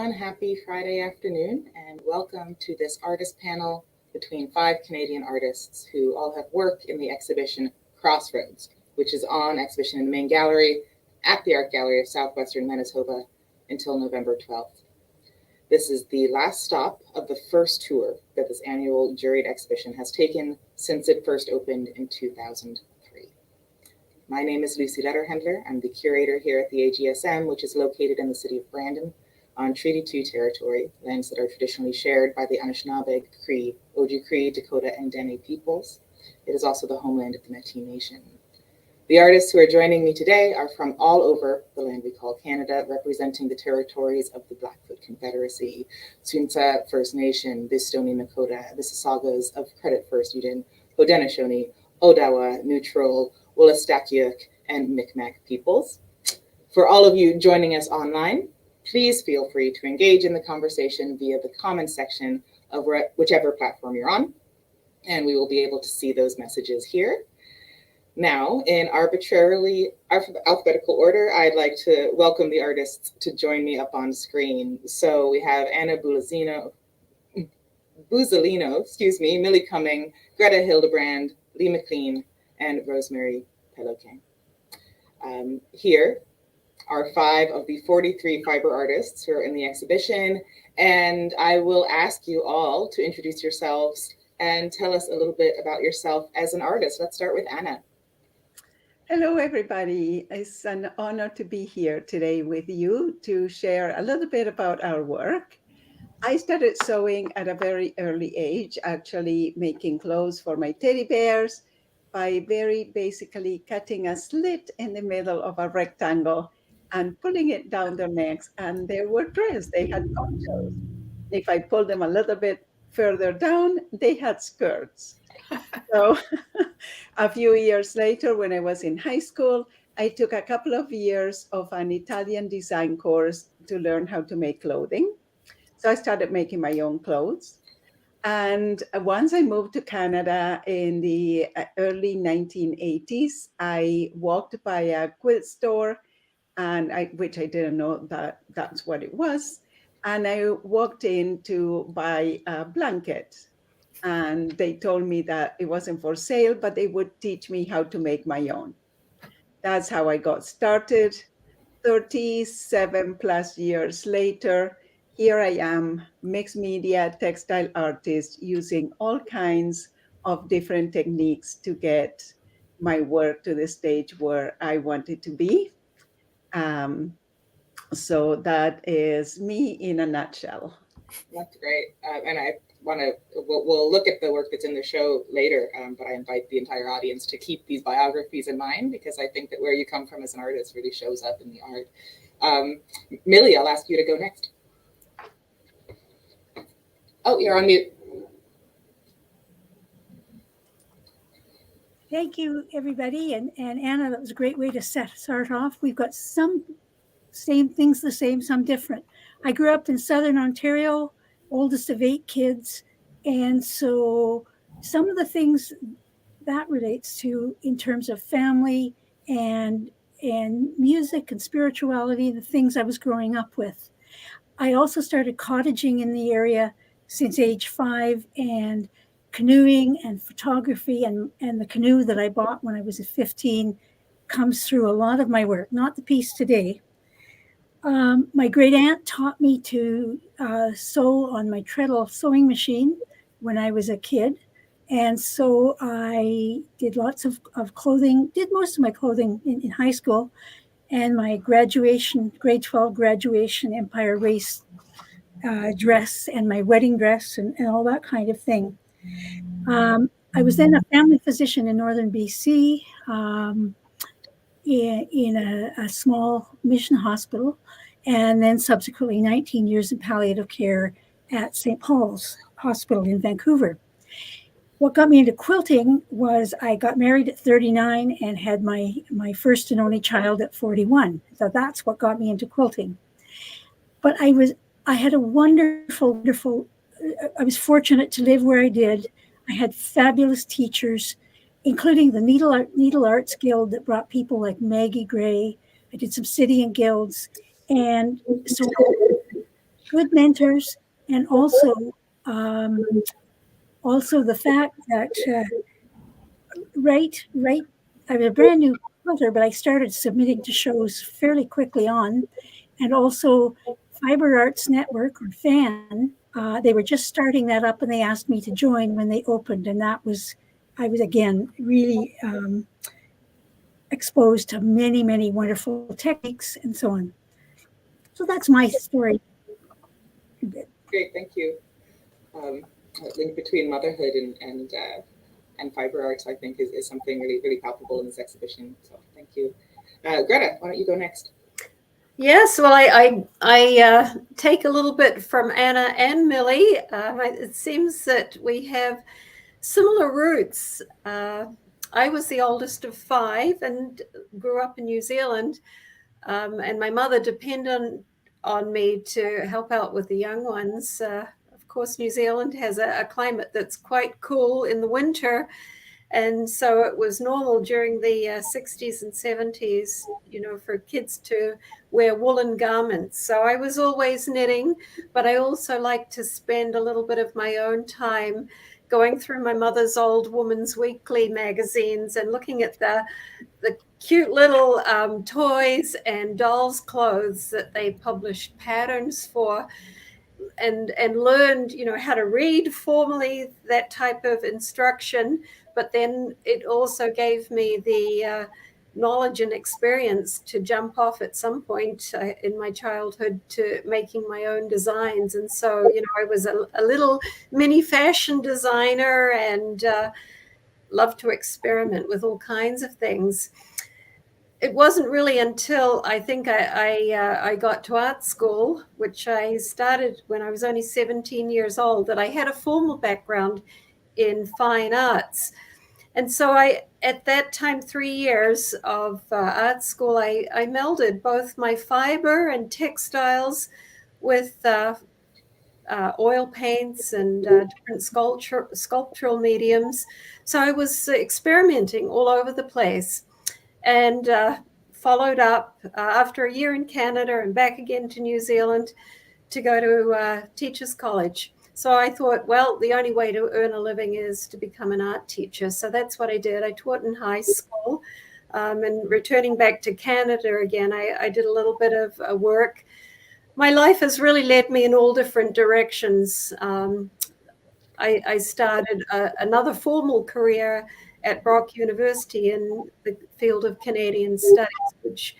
everyone. Happy Friday afternoon, and welcome to this artist panel between 5 Canadian artists who all have work in the exhibition Crossroads, which is on exhibition in the Main Gallery at the Art Gallery of Southwestern Manitoba until November 12th. This is the last stop of the first tour that this annual juried exhibition has taken since it first opened in 2003. My name is Lucie Lederhendler. I'm the curator here at the AGSM, which is located in the city of Brandon on Treaty 2 territory, lands that are traditionally shared by the Anishinaabe, Cree, Oji-Cree, Dakota, and Dene peoples. It is also the homeland of the Métis Nation. The artists who are joining me today are from all over the land we call Canada, representing the territories of the Blackfoot Confederacy, Tsuut'ina First Nation, Bistoni Nakota, the Mississaugas of Credit First Uden, Haudenosaunee, Odawa, Neutral, Wolastakiak, and Mi'kmaq peoples. For all of you joining us online, please feel free to engage in the conversation via the comments section of whichever platform you're on, and we will be able to see those messages here. Now, in arbitrarily alphabetical order, I'd like to welcome the artists to join me up on screen. So we have Ana Buzzalino, Millie Cumming, Greta Hildebrand, McLean, and Rosemarie Péloquin. Here are 5 of the 43 fiber artists who are in the exhibition, and I will ask you all to introduce yourselves and tell us a little bit about yourself as an artist. Let's start with Ana. Hello, everybody. It's an honor to be here today with you to share a little bit about our work. I started sewing at a very early age, actually making clothes for my teddy bears by very basically cutting a slit in the middle of a rectangle and pulling it down their necks, and they were dressed. They had ponchos. If I pulled them a little bit further down, they had skirts. So a few years later, when I was in high school, I took a couple of years of an Italian design course to learn how to make clothing. So I started making my own clothes. And once I moved to Canada in the early 1980s, I walked by a quilt store, which I didn't know that's what it was. And I walked in to buy a blanket. And they told me that it wasn't for sale, but they would teach me how to make my own. That's how I got started. 37 plus years later, here I am, mixed media textile artist, using all kinds of different techniques to get my work to the stage where I want it to be. So that is me in a nutshell. That's great. And I we'll look at the work that's in the show later, but I invite the entire audience to keep these biographies in mind, because I think that where you come from as an artist really shows up in the art. Millie, I'll ask you to go next. Oh, you're on mute. Thank you, everybody. And Ana, that was a great way to start off. We've got some same things, the same, some different. I grew up in Southern Ontario, oldest of 8 kids. And so some of the things that relates to in terms of family and music and spirituality, the things I was growing up with. I also started cottaging in the area since age 5, and canoeing and photography and the canoe that I bought when I was 15 comes through a lot of my work, not the piece today. My great aunt taught me to sew on my treadle sewing machine when I was a kid. And so I did lots of clothing, did most of my clothing in high school, and my graduation, grade 12 graduation Empire Race dress and my wedding dress and all that kind of thing. I was then a family physician in northern BC in a small mission hospital, and then subsequently 19 years in palliative care at St. Paul's Hospital in Vancouver. What got me into quilting was I got married at 39 and had my first and only child at 41. So that's what got me into quilting. But I had a wonderful, I was fortunate to live where I did. I had fabulous teachers, including the Needle Arts Guild that brought people like Maggie Gray. I did some city and guilds. And so good mentors, and um, also the fact that right, I was a brand new quilter, but I started submitting to shows fairly quickly on, and also Fiber Arts Network or FAN. They were just starting that up, and they asked me to join when they opened, and I was again really exposed to many, many wonderful techniques and so on. So that's my story. Great, thank you. Link between motherhood and fiber arts, I think, is something really, really palpable in this exhibition. So thank you. Greta, why don't you go next? Yes, well, I take a little bit from Ana and Millie. It seems that we have similar roots. I was the oldest of 5 and grew up in New Zealand, and my mother depended on me to help out with the young ones. Of course, New Zealand has a climate that's quite cool in the winter, and so it was normal during the 60s and 70s, for kids to wear woolen garments. So I was always knitting, but I also like to spend a little bit of my own time going through my mother's old Woman's Weekly magazines and looking at the cute little toys and dolls' clothes that they published patterns for, and learned, how to read formally, that type of instruction. But then it also gave me the knowledge and experience to jump off at some point in my childhood to making my own designs. And so, I was a little mini fashion designer and loved to experiment with all kinds of things. It wasn't really until I think I got to art school, which I started when I was only 17 years old, that I had a formal background in fine arts. And so at that time, 3 years of art school, I melded both my fiber and textiles with oil paints and different sculptural mediums. So I was experimenting all over the place, and followed up after a year in Canada and back again to New Zealand to go to Teachers College. So I thought, well, the only way to earn a living is to become an art teacher. So that's what I did. I taught in high school, and returning back to Canada again, I did a little bit of work. My life has really led me in all different directions. I started another formal career at Brock University in the field of Canadian studies, which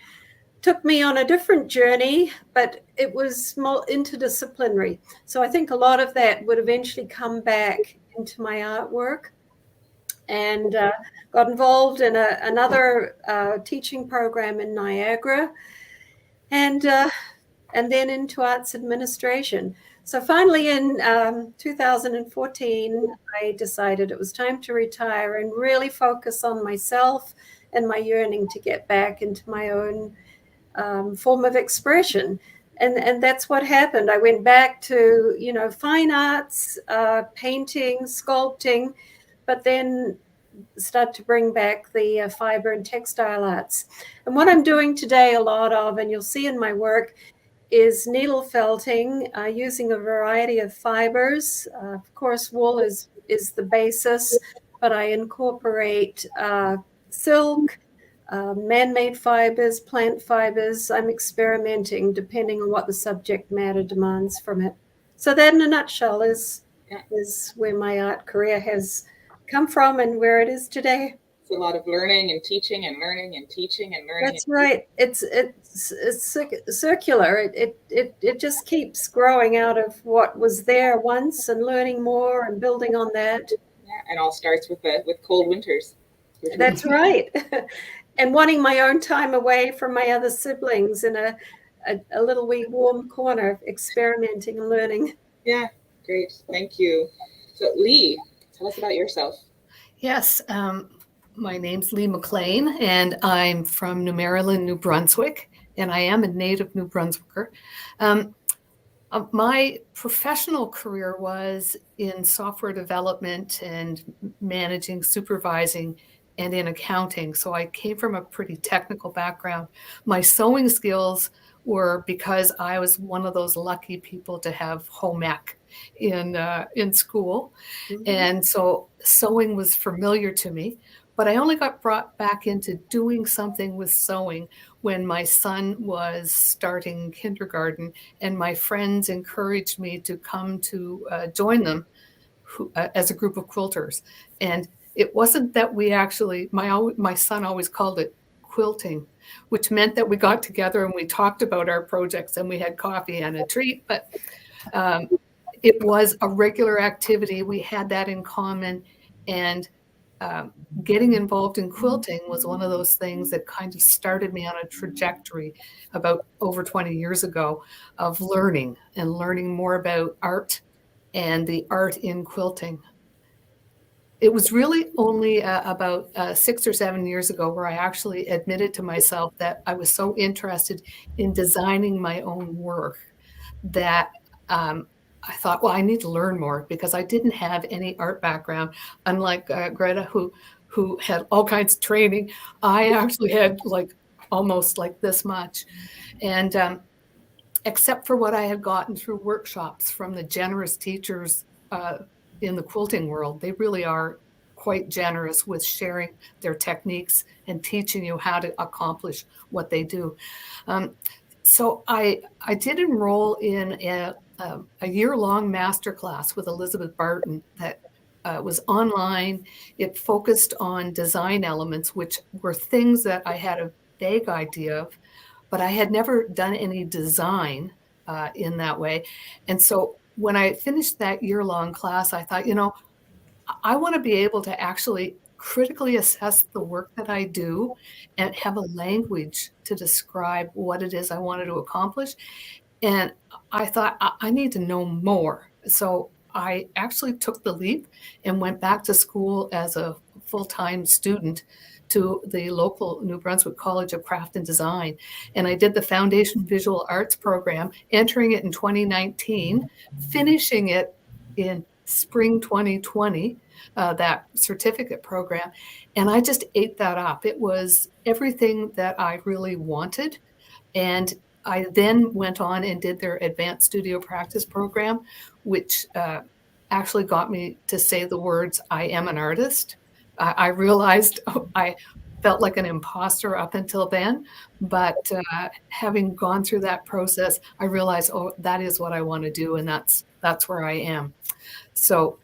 took me on a different journey, but it was more interdisciplinary. So I think a lot of that would eventually come back into my artwork, and got involved in another teaching program in Niagara, and then into arts administration. So finally in 2014, I decided it was time to retire and really focus on myself and my yearning to get back into my own form of expression. And that's what happened. I went back to, fine arts, painting, sculpting, but then start to bring back the fiber and textile arts. And what I'm doing today, a lot of, and you'll see in my work, is needle felting using a variety of fibers. Of course, wool is the basis, but I incorporate silk, man-made fibers, plant fibers. I'm experimenting depending on what the subject matter demands from it. So that, in a nutshell, is where my art career has come from and where it is today. It's a lot of learning and teaching and learning and teaching and learning. That's right. It's circular. It just keeps growing out of what was there once and learning more and building on that. Yeah, and all starts with cold winters. That's right. And wanting my own time away from my other siblings in a little wee warm corner, experimenting and learning. Yeah, great. Thank you. So Lee, tell us about yourself. Yes. My name's Lee McLean, and I'm from New Maryland, New Brunswick, and I am a native New Brunswicker. My professional career was in software development and managing, supervising, and in accounting. So I came from a pretty technical background. My sewing skills were because I was one of those lucky people to have home ec in school. Mhm. And so sewing was familiar to me, but I only got brought back into doing something with sewing when my son was starting kindergarten, and my friends encouraged me to come to join them as a group of quilters. And it wasn't that we actually, my son always called it quilting, which meant that we got together and we talked about our projects and we had coffee and a treat, but it was a regular activity. We had that in common, and getting involved in quilting was one of those things that kind of started me on a trajectory about over 20 years ago of learning more about art and the art in quilting. It was really only about 6 or 7 years ago where I actually admitted to myself that I was so interested in designing my own work that I thought, well, I need to learn more, because I didn't have any art background, unlike Greta, who had all kinds of training. I actually had like almost like this much. And except for what I had gotten through workshops from the generous teachers in the quilting world, they really are quite generous with sharing their techniques and teaching you how to accomplish what they do. So I did enroll in a year-long masterclass with Elizabeth Barton that was online. It focused on design elements, which were things that I had a vague idea of, but I had never done any design in that way. And so when I finished that year-long class, I thought, I want to be able to actually critically assess the work that I do and have a language to describe what it is I wanted to accomplish. And I thought, I need to know more. So I actually took the leap and went back to school as a full-time student to the local New Brunswick College of Craft and Design. And I did the Foundation Visual Arts program, entering it in 2019, finishing it in spring 2020, that certificate program. And I just ate that up. It was everything that I really wanted. And I then went on and did their advanced studio practice program, which actually got me to say the words, I am an artist. I realized I felt like an imposter up until then, but having gone through that process, I realized, that is what I want to do, and that's where I am. So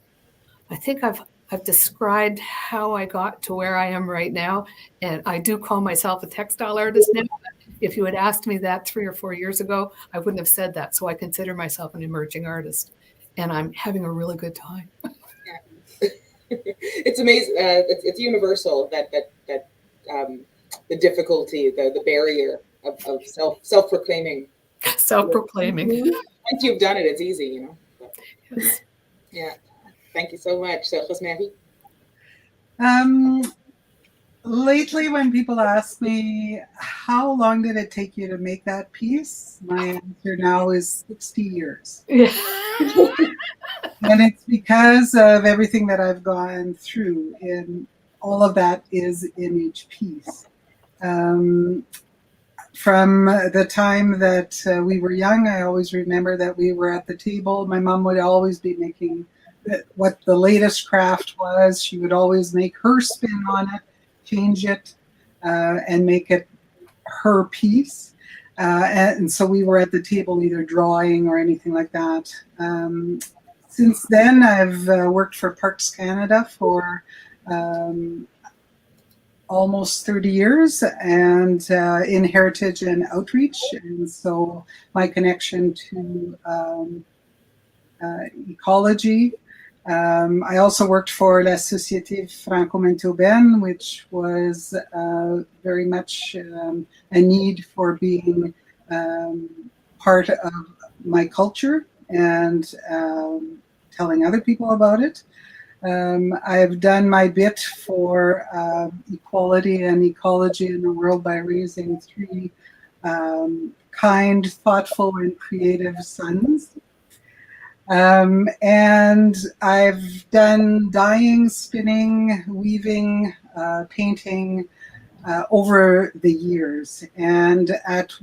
I think I've described how I got to where I am right now, and I do call myself a textile artist now. If you had asked me that 3 or 4 years ago, I wouldn't have said that. So I consider myself an emerging artist, and I'm having a really good time. Yeah. It's amazing. It's universal that the difficulty, the barrier of self-proclaiming. Self-proclaiming. Once you've done it, it's easy, But, yes. Yeah. Thank you so much. So, Rosemarie? Lately, when people ask me, how long did it take you to make that piece? My answer now is 60 years. Yeah. And it's because of everything that I've gone through, and all of that is in each piece. From the time that we were young, I always remember that we were at the table. My mom would always be making what the latest craft was. She would always make her spin on it, change it, and make it her piece. And so we were at the table either drawing or anything like that. Since then, I've worked for Parks Canada for almost 30 years, and in heritage and outreach. And so my connection to ecology. I also worked for La Société Franco-Manitobaine, which was very much a need for being part of my culture and telling other people about it. I've done my bit for equality and ecology in the world by raising 3 kind, thoughtful, and creative sons. And I've done dyeing, spinning, weaving, painting over the years. And at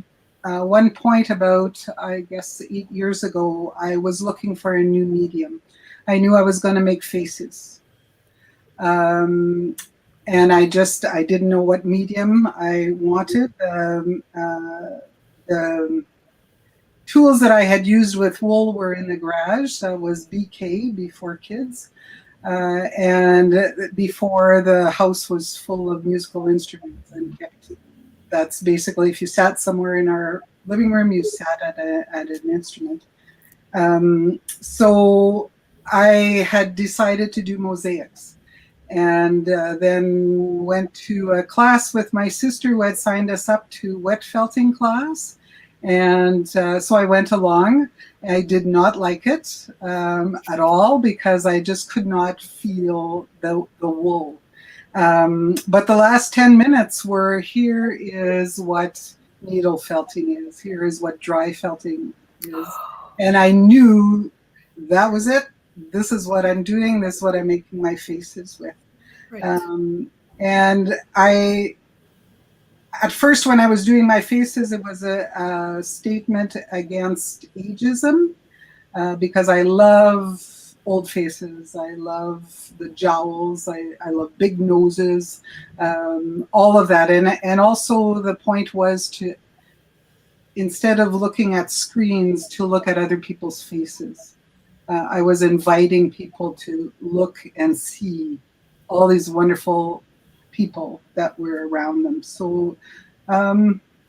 one point about, I guess, 8 years ago, I was looking for a new medium. I knew I was going to make faces. And I didn't know what medium I wanted. The tools that I had used with wool were in the garage. That was BK, Before Kids. And before the house was full of musical instruments and kept. That's basically, if you sat somewhere in our living room, you sat at an instrument. So I had decided to do mosaics, and then went to a class with my sister who had signed us up to wet felting class. And so I went along. I did not like it at all because I just could not feel the wool. But the last 10 minutes were, here is what needle felting is. Here is what dry felting is. And I knew that was it. This is what I'm doing. This is what I'm making my faces with. Right. And at first, when I was doing my faces, it was a statement against ageism, because I love old faces. I love the jowls. I love big noses, all of that. And also the point was to, instead of looking at screens, to look at other people's faces. I was inviting people to look and see all these wonderful people that were around them. So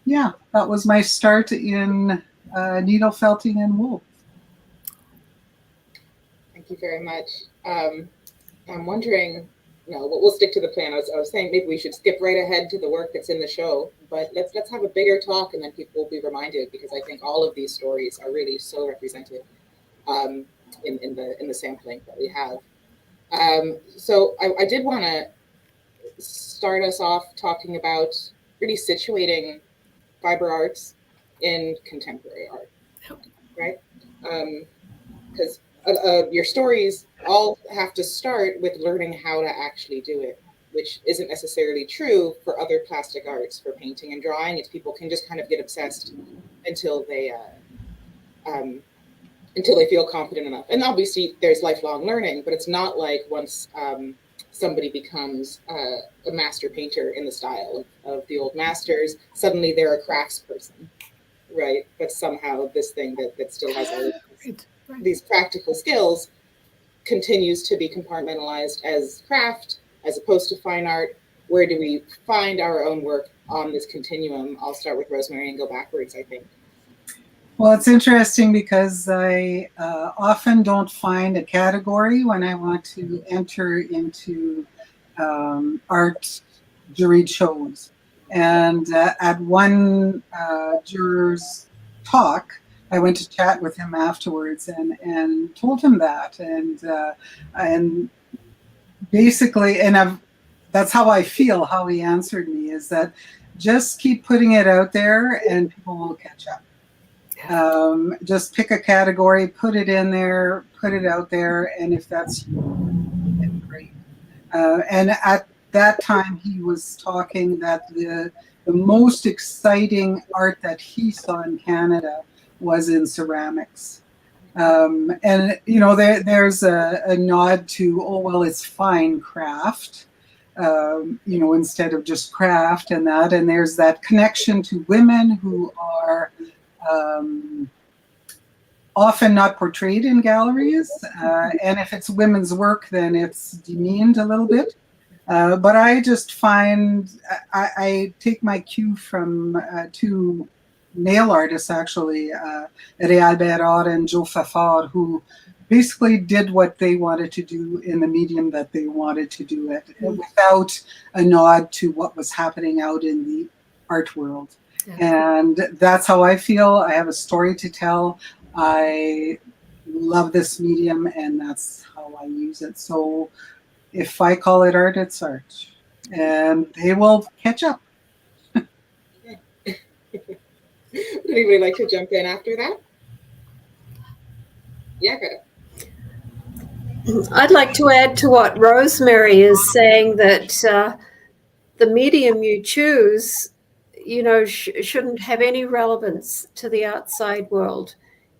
yeah, that was my start in needle felting and wool. Thank you very much. I'm wondering, we'll stick to the plan. I was saying maybe we should skip right ahead to the work that's in the show, but let's have a bigger talk, and then people will be reminded, because I think all of these stories are really so represented in the sampling that we have. So I did want to start us off talking about really situating fiber arts in contemporary art, right? Because your stories all have to start with learning how to actually do it, which isn't necessarily true for other plastic arts, for painting and drawing. It's people can just kind of get obsessed until they feel confident enough. And obviously there's lifelong learning, but it's not like once somebody becomes a master painter in the style of the old masters, suddenly they're a crafts person, right? But somehow this thing that still has all of these practical skills continues to be compartmentalized as craft as opposed to fine art. Where do we find our own work on this continuum? I'll start with Rosemarie and go backwards, I think. Well, it's interesting because I often don't find a category when I want to enter into art juried shows. And at one juror's talk, I went to chat with him afterwards and told him that. And basically, that's how I feel, how he answered me, is that just keep putting it out there and people will catch up. Just pick a category, put it in there, put it out there, and if that's you, then great. And at that time, he was talking that the most exciting art that he saw in Canada was in ceramics. And there's a nod to, oh well, it's fine craft, instead of just craft and that. And there's that connection to women who are often not portrayed in galleries, and if it's women's work, then it's demeaned a little bit. But I just find I take my cue from two male artists, actually, Albert and Joe Fafard, who basically did what they wanted to do in the medium that they wanted to do it, without a nod to what was happening out in the art world. And that's how I feel. I have a story to tell. I love this medium, and that's how I use it. So if I call it art, it's art. And they will catch up. Would anybody like to jump in after that? Yeah, Greta. I'd like to add to what Rosemarie is saying, that the medium you choose, shouldn't have any relevance to the outside world.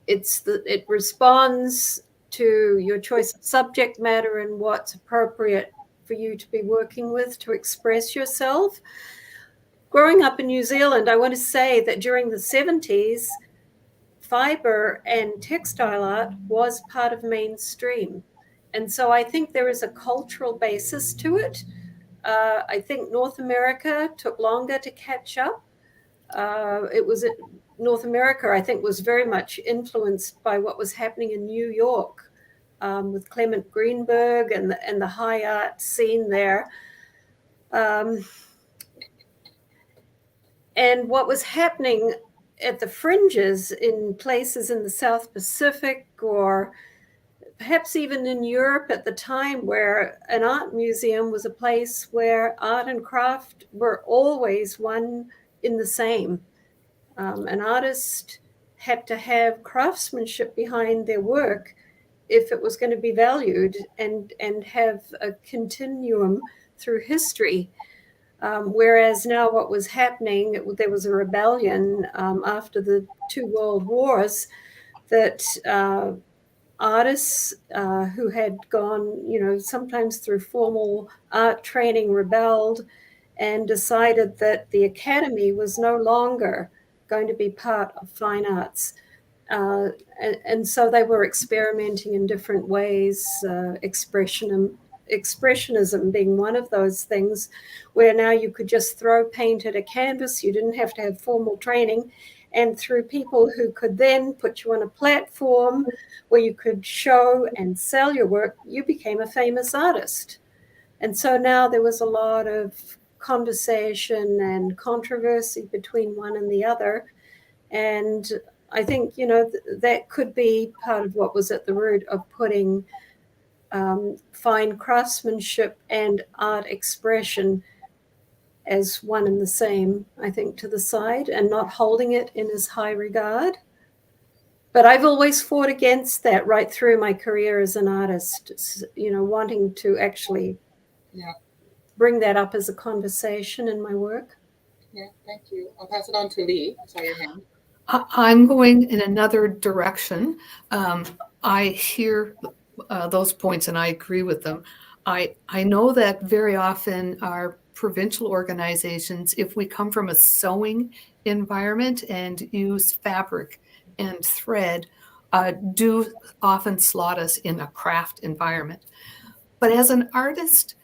It responds to your choice of subject matter and what's appropriate for you to be working with to express yourself. Growing up in New Zealand, I want to say that during the 70s, fiber and textile art was part of mainstream. And so I think there is a cultural basis to it. I think North America took longer to catch up. North America, I think, was very much influenced by what was happening in New York with Clement Greenberg and the high art scene there. And what was happening at the fringes in places in the South Pacific or perhaps even in Europe at the time, where an art museum was a place where art and craft were always one in the same. An artist had to have craftsmanship behind their work if it was going to be valued and have a continuum through history. Whereas now what was happening, there was a rebellion after the 2 world wars that artists who had gone, sometimes through formal art training, rebelled and decided that the academy was no longer going to be part of fine arts. And so they were experimenting in different ways, expressionism being one of those things, where now you could just throw paint at a canvas. You didn't have to have formal training. And through people who could then put you on a platform where you could show and sell your work, you became a famous artist. And so now there was a lot of conversation and controversy between one and the other. And I think, that could be part of what was at the root of putting fine craftsmanship and art expression as one and the same, I think, to the side, and not holding it in as high regard. But I've always fought against that right through my career as an artist, wanting to actually bring that up as a conversation in my work. Yeah, thank you. I'll pass it on to Lee. I saw your hand. I'm going in another direction. I hear those points and I agree with them. I know that very often our provincial organizations, if we come from a sewing environment and use fabric and thread, do often slot us in a craft environment. But as an artist,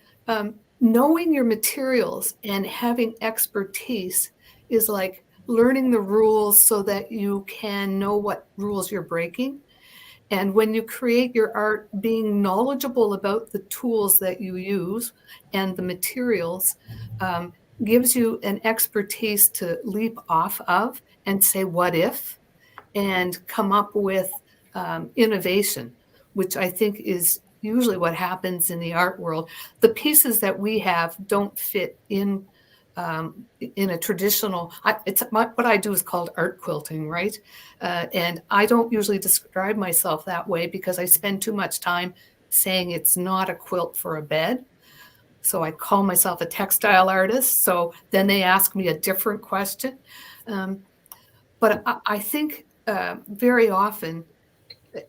knowing your materials and having expertise is like learning the rules so that you can know what rules you're breaking. And when you create your art, being knowledgeable about the tools that you use and the materials gives you an expertise to leap off of and say, what if? And come up with innovation, which I think is usually what happens in the art world. The pieces that we have don't fit in a traditional, what I do is called art quilting, right? And I don't usually describe myself that way because I spend too much time saying it's not a quilt for a bed. So I call myself a textile artist. So then they ask me a different question. But I think very often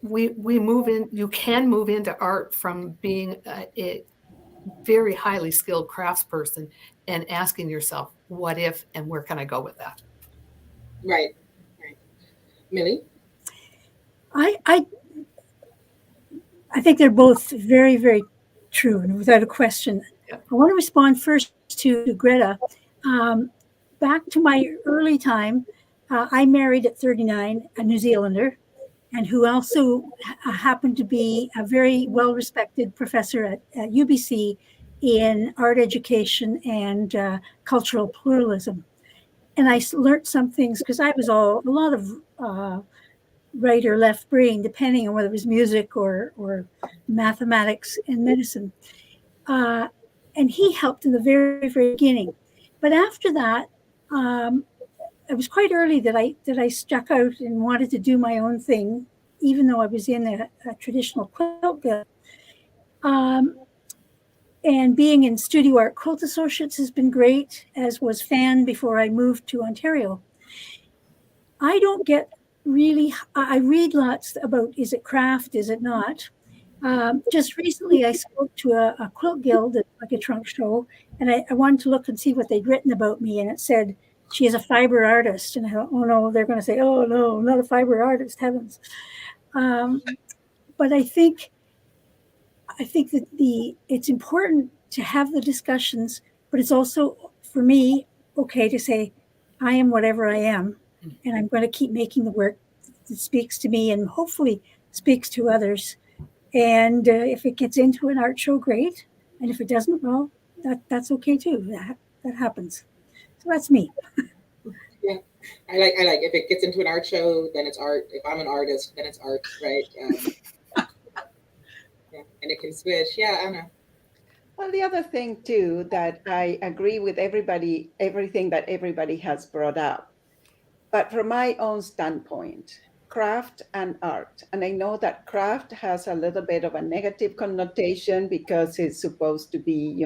we move in, you can move into art from being a very highly skilled craftsperson and asking yourself, what if, and where can I go with that? Right. Millie? I think they're both very, very true and without a question. Yeah. I want to respond first to Greta. Back to my early time, I married at 39 a New Zealander, and who also happened to be a very well-respected professor at UBC in art education and cultural pluralism. And I learned some things because I was a lot of right or left brain, depending on whether it was music or mathematics and medicine. And he helped in the very, very beginning. But after that, it was quite early that I struck out and wanted to do my own thing, even though I was in a traditional quilt build. And being in Studio Art Quilt Associates has been great, as was Fan before I moved to Ontario. I don't get really, I read lots about, is it craft, is it not? Just recently, I spoke to a quilt guild at like a trunk show, and I wanted to look and see what they'd written about me, and it said she is a fiber artist. And I thought, oh no, they're going to say, oh no, not a fiber artist, heavens. But I think that it's important to have the discussions, but it's also for me okay to say, I am whatever I am, and I'm going to keep making the work that speaks to me and hopefully speaks to others. And if it gets into an art show, great. And if it doesn't, well, that's okay too. That happens. So that's me. Yeah, I like. If it gets into an art show, then it's art. If I'm an artist, then it's art, right? Yeah, and it can switch. Yeah, Anna. Well, the other thing too that I agree with everything that everybody has brought up, but from my own standpoint, craft and art. And I know that craft has a little bit of a negative connotation because it's supposed to be,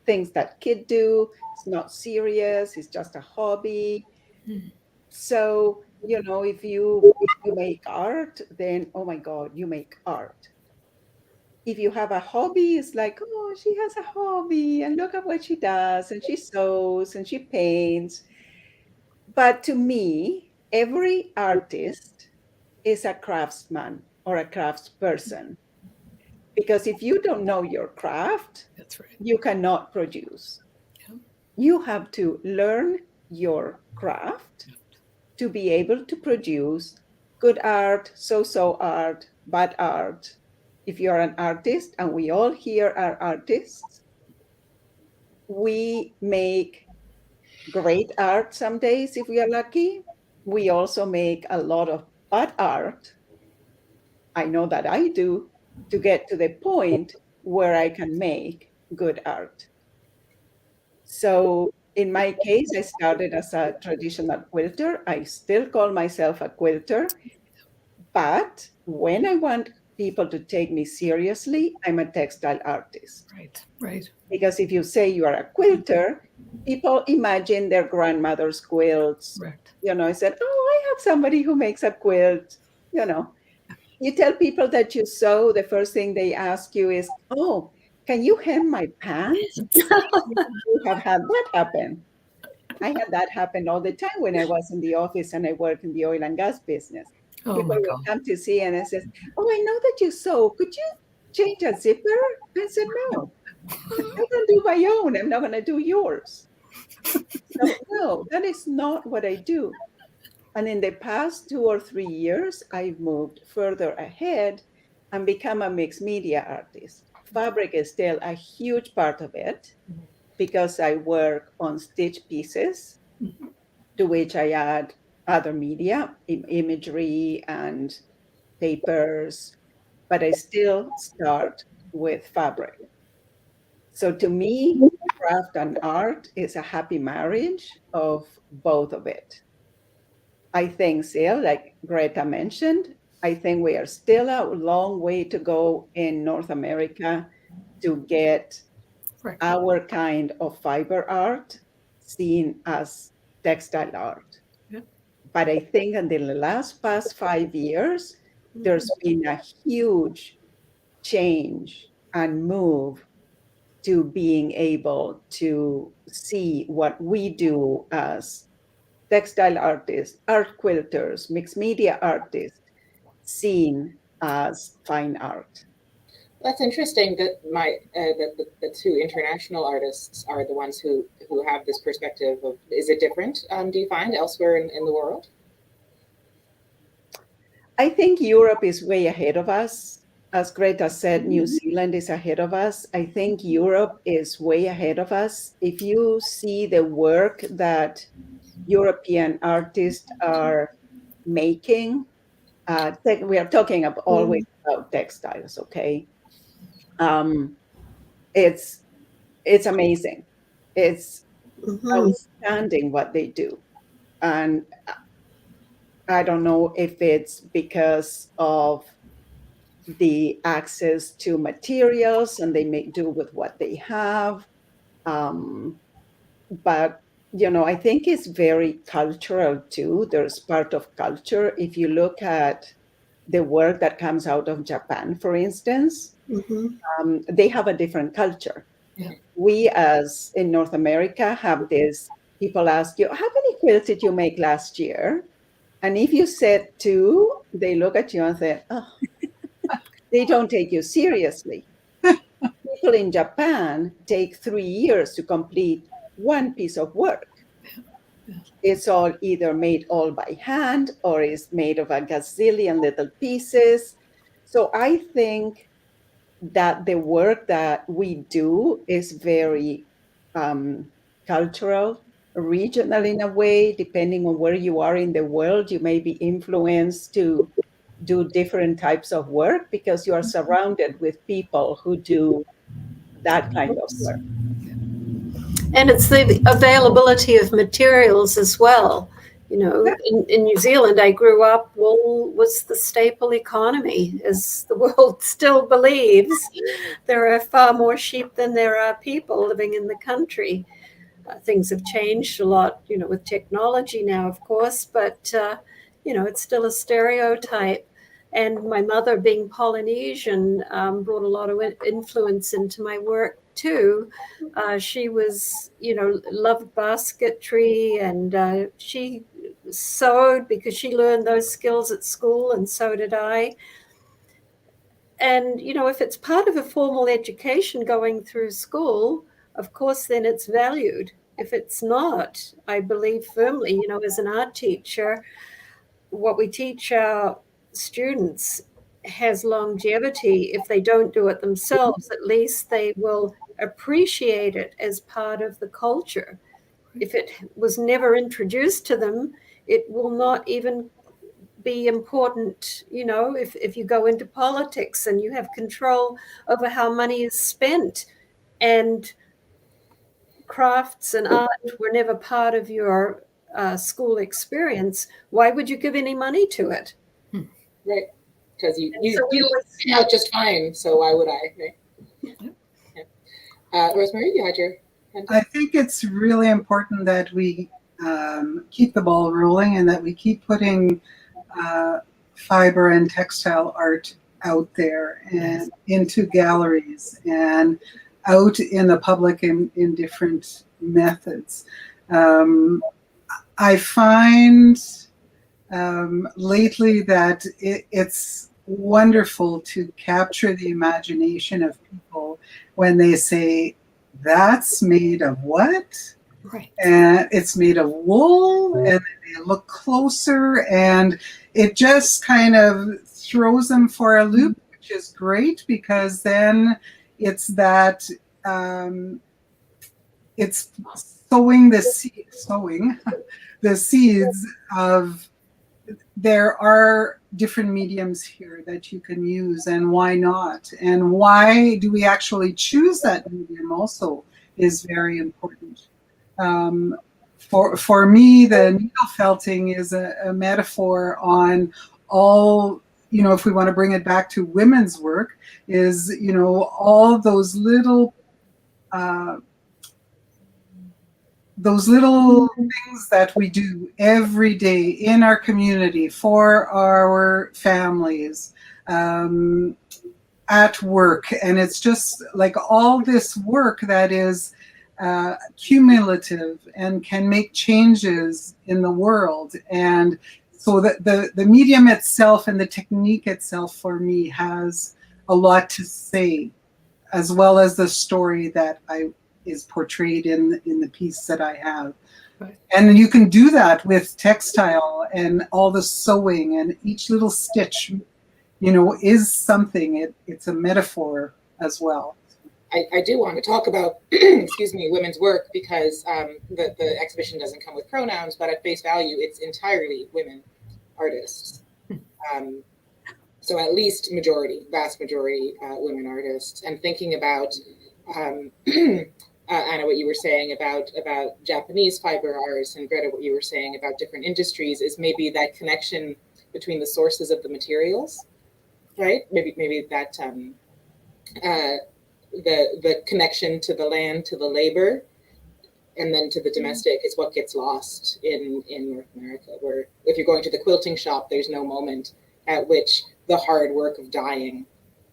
things that kids do. It's not serious. It's just a hobby. So, if you make art, then, oh my God, you make art. If you have a hobby, it's like, oh, she has a hobby and look at what she does. And she sews and she paints. But to me, every artist is a craftsman or a craftsperson. Because if you don't know your craft, That's right. you cannot produce. Yeah. You have to learn your craft to be able to produce good art, so-so art, bad art. If you're an artist, and we all here are artists, we make great art some days if we are lucky. We also make a lot of bad art. I know that I do, to get to the point where I can make good art. So in my case, I started as a traditional quilter. I still call myself a quilter, but when I want people to take me seriously, I'm a textile artist. Right. Because if you say you are a quilter, people imagine their grandmother's quilts. Correct. I said, oh, I have somebody who makes a quilt. You tell people that you sew, the first thing they ask you is, oh, can you hem my pants? You have had that happen. I had that happen all the time when I was in the office and I worked in the oil and gas business. Oh People my would God. come to see and I said, oh, I know that you sew. Could you change a zipper? I said, no, I can do my own. I'm not going to do yours. So no, that is not what I do. And in the past 2 or 3 years, I've moved further ahead and become a mixed media artist. Fabric is still a huge part of it because I work on stitch pieces to which I add other media, imagery and papers, but I still start with fabric. So to me, craft and art is a happy marriage of both of it. I think still, like Greta mentioned, I think we are still a long way to go in North America to get Right. our kind of fiber art seen as textile art. Yep. But I think in the past 5 years, there's been a huge change and move to being able to see what we do as textile artists, art quilters, mixed media artists, seen as fine art. That's interesting that the two international artists are the ones who have this perspective of, is it different, do you find, elsewhere in the world? I think Europe is way ahead of us. As Greta said, New Zealand is ahead of us. I think Europe is way ahead of us. If you see the work that European artists are making, we are talking always about textiles, okay? It's amazing. It's outstanding what they do. And I don't know if it's because of the access to materials, and they make do with what they have. But I think it's very cultural too. There's part of culture. If you look at the work that comes out of Japan, for instance, they have a different culture. Yeah. We, as in North America, have this, people ask you, how many quilts did you make last year? And if you said 2, they look at you and say, oh, they don't take you seriously. People in Japan take 3 years to complete one piece of work. It's all either made all by hand or is made of a gazillion little pieces. So I think that the work that we do is very cultural, regional in a way. Depending on where you are in the world, you may be influenced to do different types of work because you are surrounded with people who do that kind of work. And it's the availability of materials as well. In New Zealand, I grew up, wool was the staple economy, as the world still believes. There are far more sheep than there are people living in the country. Things have changed a lot, with technology now, of course, but, it's still a stereotype. And my mother, being Polynesian, brought a lot of influence into my work too. She was, loved basketry, and she sewed because she learned those skills at school, and so did I. And, if it's part of a formal education going through school, of course, then it's valued. If it's not, I believe firmly, as an art teacher, what we teach our students has longevity. If they don't do it themselves, at least they will appreciate it as part of the culture. If it was never introduced to them, it will not even be important. If you go into politics and you have control over how money is spent, and crafts and art were never part of your school experience, why would you give any money to it? Right. Because you came out just fine, so why would I? Right? Yeah. Rosemarie, you had your hand up? I think it's really important that we keep the ball rolling and that we keep putting fiber and textile art out there and into galleries and out in the public in different methods. I find lately that it's wonderful to capture the imagination of people when they say, that's made of what? Right. And it's made of wool, and they look closer, and it just kind of throws them for a loop, which is great, because then it's that it's sowing the seeds of, there are different mediums here that you can use, and why not? And why do we actually choose that medium also is very important. For me, the needle felting is a metaphor on all, if we want to bring it back to women's work, is, all those little things that we do every day in our community, for our families, at work. And it's just like all this work that is cumulative and can make changes in the world. And so the medium itself and the technique itself for me has a lot to say, as well as the story that is portrayed in the piece that I have. Right. And you can do that with textile and all the sewing, and each little stitch, is something. It's a metaphor as well. I do want to talk about, excuse me, women's work, because the exhibition doesn't come with pronouns, but at face value, it's entirely women artists. So at least vast majority women artists. And thinking about, Anna, what you were saying about Japanese fiber artists, and Greta, what you were saying about different industries, is maybe that connection between the sources of the materials. right? Maybe that the connection to the land, to the labor, and then to the domestic is what gets lost in North America, where if you're going to the quilting shop, there's no moment at which the hard work of dyeing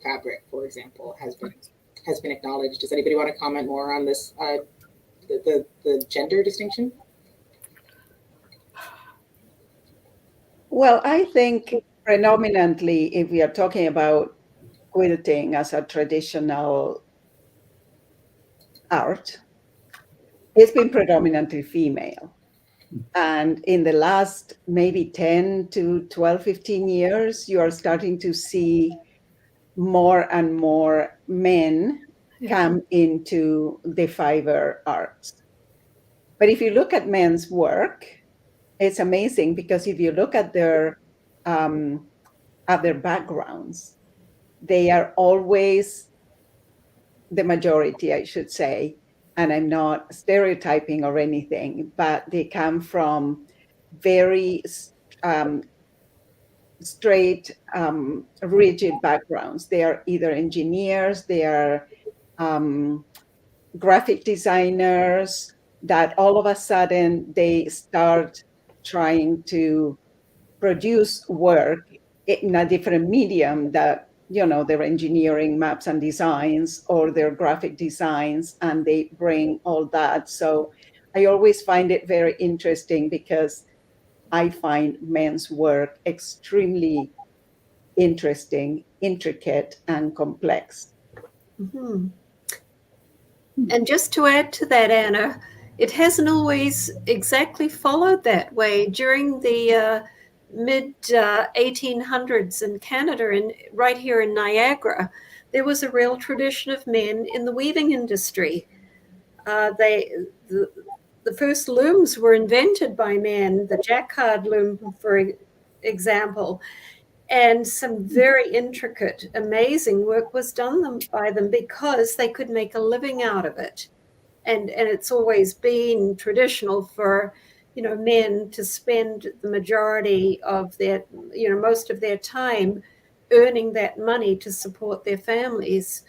fabric, for example, has been acknowledged. Does anybody want to comment more on this, the gender distinction? Well, I think predominantly, if we are talking about quilting as a traditional art, it's been predominantly female. And in the last maybe 10 to 12, 15 years, you are starting to see more and more men come into the fiber arts. But if you look at men's work, it's amazing, because if you look at their backgrounds, they are always the majority, I should say, and I'm not stereotyping or anything, but they come from very straight, rigid backgrounds. They are either engineers, they are graphic designers, that all of a sudden they start trying to produce work in a different medium, that, you know, their engineering maps and designs or their graphic designs, and they bring all that. So I always find it very interesting, because I find men's work extremely interesting, intricate, and complex. Mm-hmm. And just to add to that, Anna, it hasn't always exactly followed that way. During the mid-1800s in Canada, and right here in Niagara, there was a real tradition of men in the weaving industry. The first looms were invented by men, the jacquard loom, for example, and some very intricate, amazing work was done by them, because they could make a living out of it. And it's always been traditional for, you know, men to spend the majority of their, you know, most of their time earning that money to support their families.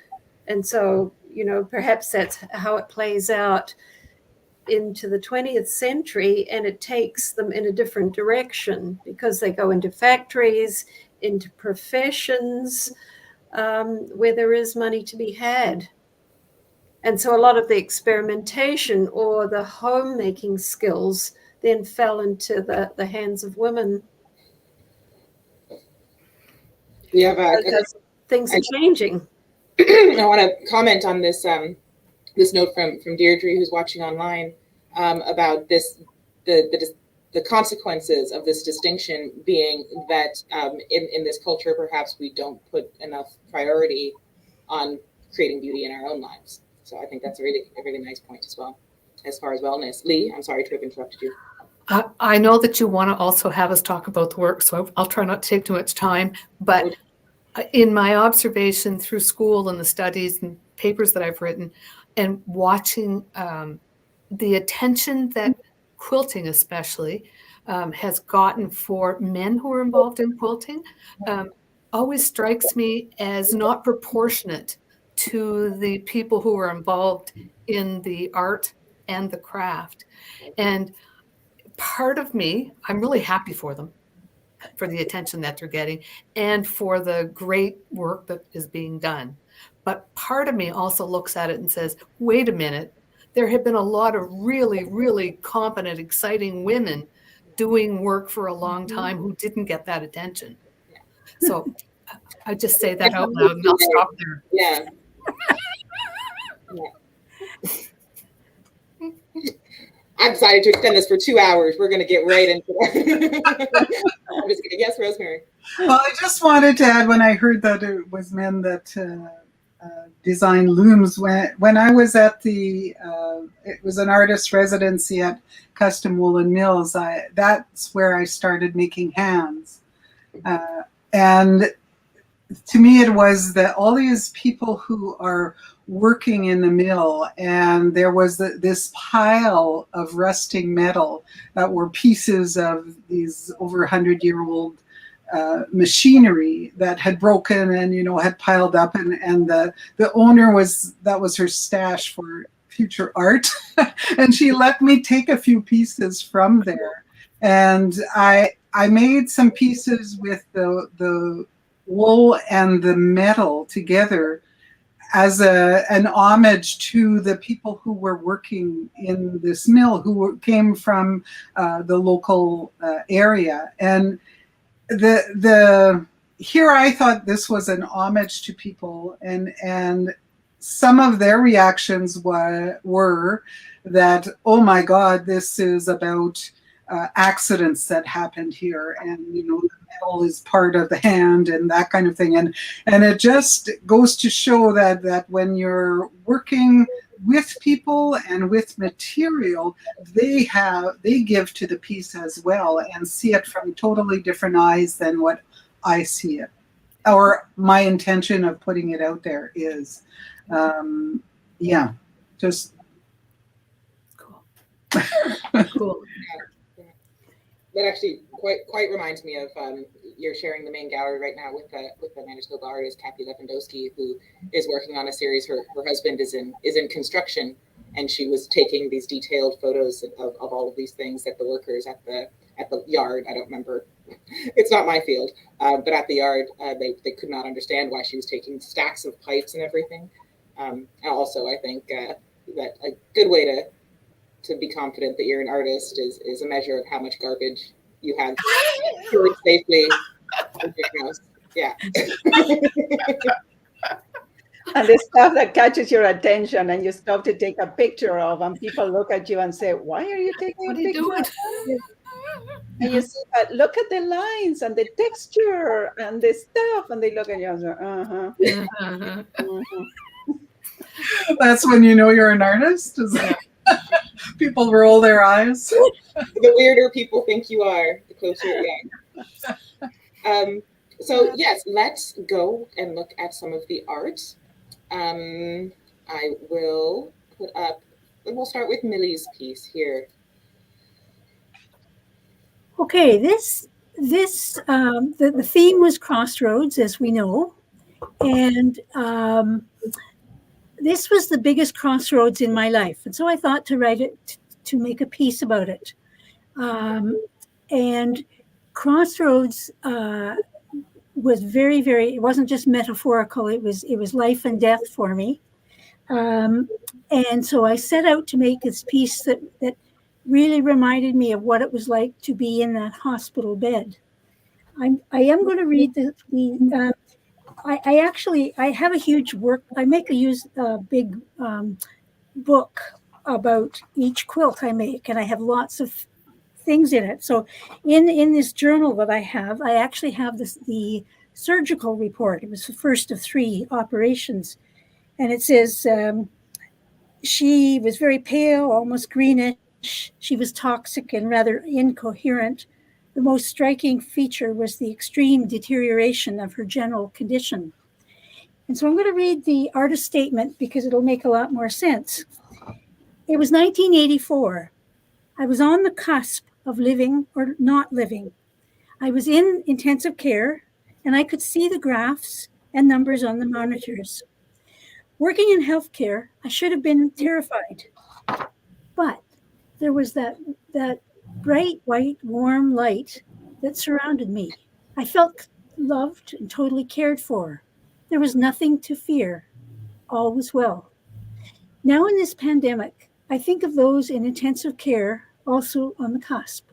And so, you know, perhaps that's how it plays out into the 20th century, and it takes them in a different direction, because they go into factories, into professions where there is money to be had. And so a lot of the experimentation or the homemaking skills then fell into the hands of women. We have things are changing. I want to comment on this this note from Deirdre, who's watching online, about this the consequences of this distinction being that in this culture, perhaps we don't put enough priority on creating beauty in our own lives. So I think that's a really nice point as well, as far as wellness. Lee, I'm sorry to have interrupted you. I know that you want to also have us talk about the work, so I'll try not to take too much time. But in my observation through school and the studies and papers that I've written, and watching the attention that quilting especially has gotten for men who are involved in quilting, always strikes me as not proportionate to the people who are involved in the art and the craft. And part of me, I'm really happy for them, for the attention that they're getting and for the great work that is being done. But part of me also looks at it and says, wait a minute, there have been a lot of really, really competent, exciting women doing work for a long time who didn't get that attention. So I just say that out loud and I'll stop there. Yeah. I'm decided to extend this for 2 hours. We're going to get right into that. I'm just kidding. Yes, Rosemary. Well, I just wanted to add, when I heard that it was men that designed looms, when I was at it was an artist residency at Custom Woolen Mills, that's where I started making hands. And to me, it was that all these people who are working in the mill, and there was this pile of rusting metal that were pieces of these over 100-year-old machinery that had broken and, you know, had piled up, and the owner that was her stash for future art. And she let me take a few pieces from there. And I made some pieces with the wool and the metal together as an homage to the people who were working in this mill, came from the local area. And here I thought this was an homage to people, and some of their reactions were that, oh my God, this is about accidents that happened here, and, you know, the metal is part of the hand and that kind of thing. And it just goes to show that when you're working with people and with material, they give to the piece as well, and see it from totally different eyes than what I see it, or my intention of putting it out there is. Yeah, just Cool. Cool. That actually quite reminds me of you're sharing the main gallery right now with the Manitoba artist Kathy Lewandowski, who is working on a series. Her husband is in construction, and she was taking these detailed photos of all of these things that the workers at the yard, I don't remember, it's not my field, but at the yard, they could not understand why she was taking stacks of pipes and everything. And also, I think that a good way to be confident that you're an artist is a measure of how much garbage you have stored safely in your house. Yeah. And the stuff that catches your attention and you stop to take a picture of, and people look at you and say, why are you taking a picture of this? And you see that, look at the lines and the texture and the stuff, and they look at you and say, uh-huh. Uh-huh. That's when you know you're an artist. People roll their eyes. The weirder people think you are, the closer. Yeah. So yes, let's go and look at some of the art. I will put up, and we'll start with Millie's piece here. Okay, the theme was Crossroads, as we know, and this was the biggest crossroads in my life, and so I thought to write it, to make a piece about it. And Crossroads was very, very, it wasn't just metaphorical, it was life and death for me. And so I set out to make this piece that really reminded me of what it was like to be in that hospital bed. I am going to read I have a huge work. I make a big book about each quilt I make, and I have lots of things in it. So in this journal that I actually have the surgical report. It was the first of 3 operations, and it says she was very pale, almost greenish. She was toxic and rather incoherent. The most striking feature was the extreme deterioration of her general condition. And so I'm going to read the artist statement because it'll make a lot more sense. It was 1984. I was on the cusp of living or not living. I was in intensive care, and I could see the graphs and numbers on the monitors. Working in healthcare, I should have been terrified. But there was that bright, white, warm light that surrounded me. I felt loved and totally cared for. There was nothing to fear. All was well. Now in this pandemic, I think of those in intensive care also on the cusp.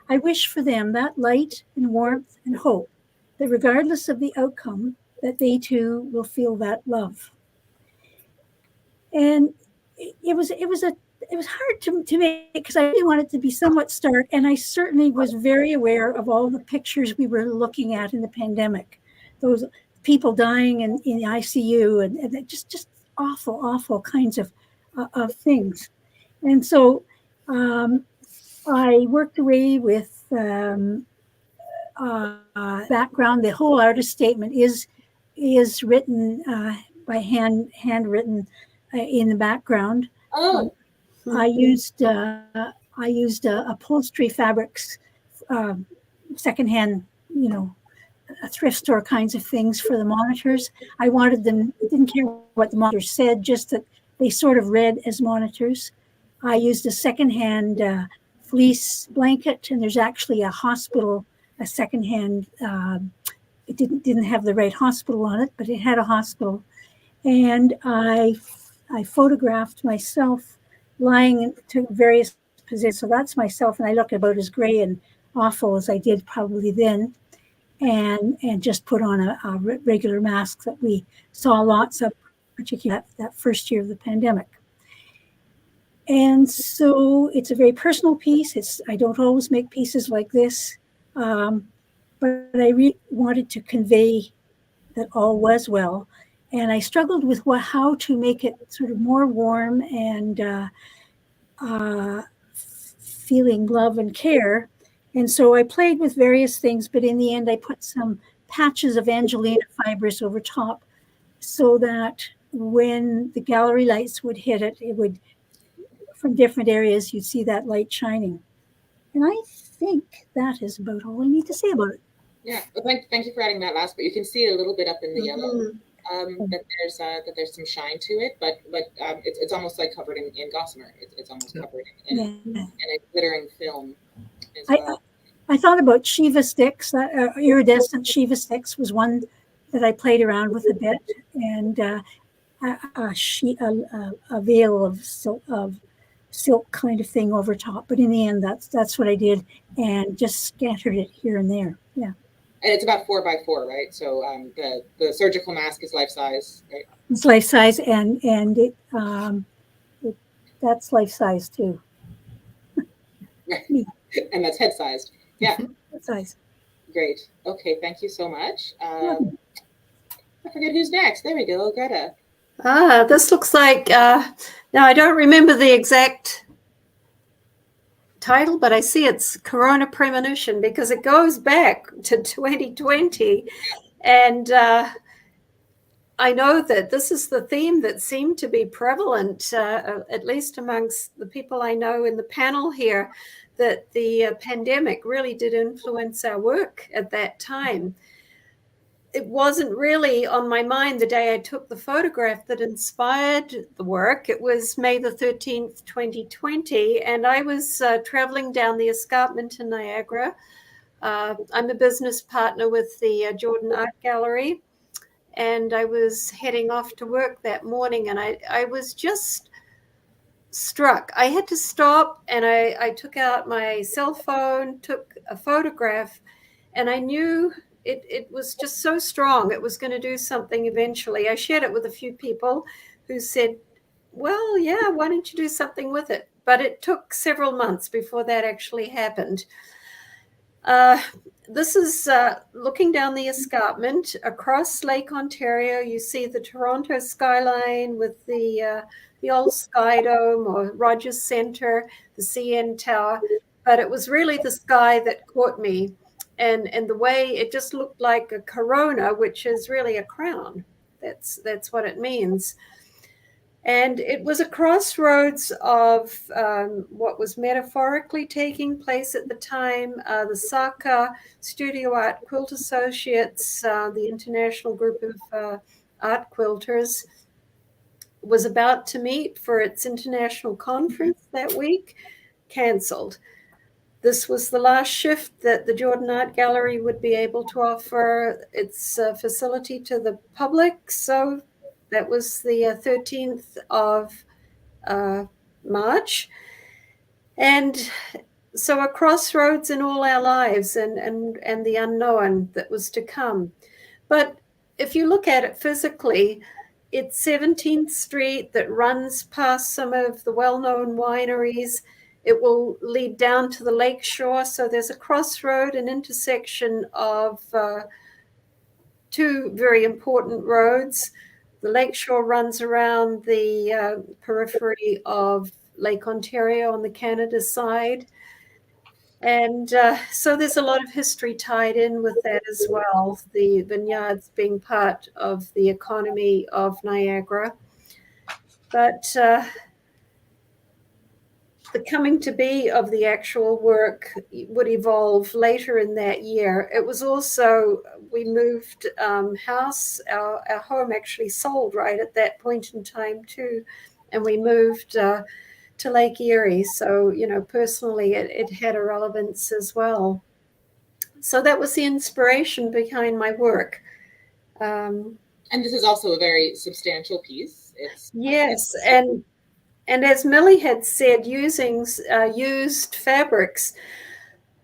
I wish for them that light and warmth and hope that regardless of the outcome, that they too will feel that love. And it was hard to make because I really wanted to be somewhat stark, and I certainly was very aware of all the pictures we were looking at in the pandemic, those people dying in the ICU and just awful kinds of things. And so I worked away with background. The whole artist statement is written by handwritten in the background. Oh. I used upholstery fabrics, secondhand, thrift store kinds of things for the monitors. I wanted them, didn't care what the monitors said, just that they sort of read as monitors. I used a secondhand fleece blanket, and there's actually a secondhand, it didn't have the right hospital on it, but it had a hospital. And I photographed myself lying to various positions. So that's myself, and I look about as gray and awful as I did probably then, and just put on a regular mask that we saw lots of, particularly that first year of the pandemic. And so it's a very personal piece. I don't always make pieces like this, but I wanted to convey that all was well. And I struggled with how to make it sort of more warm and feeling love and care. And so I played with various things, but in the end, I put some patches of Angelina fibers over top so that when the gallery lights would hit it, it would, from different areas, you'd see that light shining. And I think that is about all I need to say about it. Yeah, well, thank you for adding that last, but you can see it a little bit up in the yellow. That there's some shine to it, but it's almost like covered in gossamer. It's almost covered in a glittering film as well. I thought about Shiva sticks. Iridescent Shiva sticks was one that I played around with a bit, and a veil of silk kind of thing over top. But in the end, that's what I did, and just scattered it here and there. Yeah. And it's about 4 by 4, right? So the surgical mask is life size, right? It's life size, and that's life size too. Right. And that's head sized. Yeah. Head size. Great. Okay. Thank you so much. I forget who's next. There we go. Greta. This looks like, now I don't remember the exact title, but I see it's Corona Premonition because it goes back to 2020. And I know that this is the theme that seemed to be prevalent, at least amongst the people I know in the panel here, that the pandemic really did influence our work at that time. It wasn't really on my mind the day I took the photograph that inspired the work. It was May the 13th, 2020, and I was traveling down the escarpment in Niagara. I'm a business partner with the Jordan Art Gallery, and I was heading off to work that morning, and I was just struck. I had to stop, and I took out my cell phone, took a photograph, and I knew it was just so strong. It was going to do something eventually. I shared it with a few people who said, well, yeah, why don't you do something with it? But it took several months before that actually happened. This is looking down the escarpment across Lake Ontario. You see the Toronto skyline with the old Sky Dome or Rogers Centre, the CN Tower. But it was really the sky that caught me. And the way it just looked like a corona, which is really a crown. That's what it means. And it was a crossroads of what was metaphorically taking place at the time. The SACA, Studio Art Quilt Associates, the international group of art quilters, was about to meet for its international conference that week, cancelled. This was the last shift that the Jordan Art Gallery would be able to offer its facility to the public. So that was the 13th of March. And so a crossroads in all our lives and the unknown that was to come. But if you look at it physically, it's 17th Street that runs past some of the well-known wineries. It will lead down to the lake shore. So there's a crossroad, an intersection of two very important roads. The lakeshore runs around the periphery of Lake Ontario on the Canada side. And so there's a lot of history tied in with that as well, the vineyards being part of the economy of Niagara. But the coming to be of the actual work would evolve later in that year. It was also, we moved house. Our home actually sold right at that point in time too. And we moved to Lake Erie. So, personally, it had a relevance as well. So that was the inspiration behind my work. And this is also a very substantial piece. Yes, and as Millie had said, using used fabrics,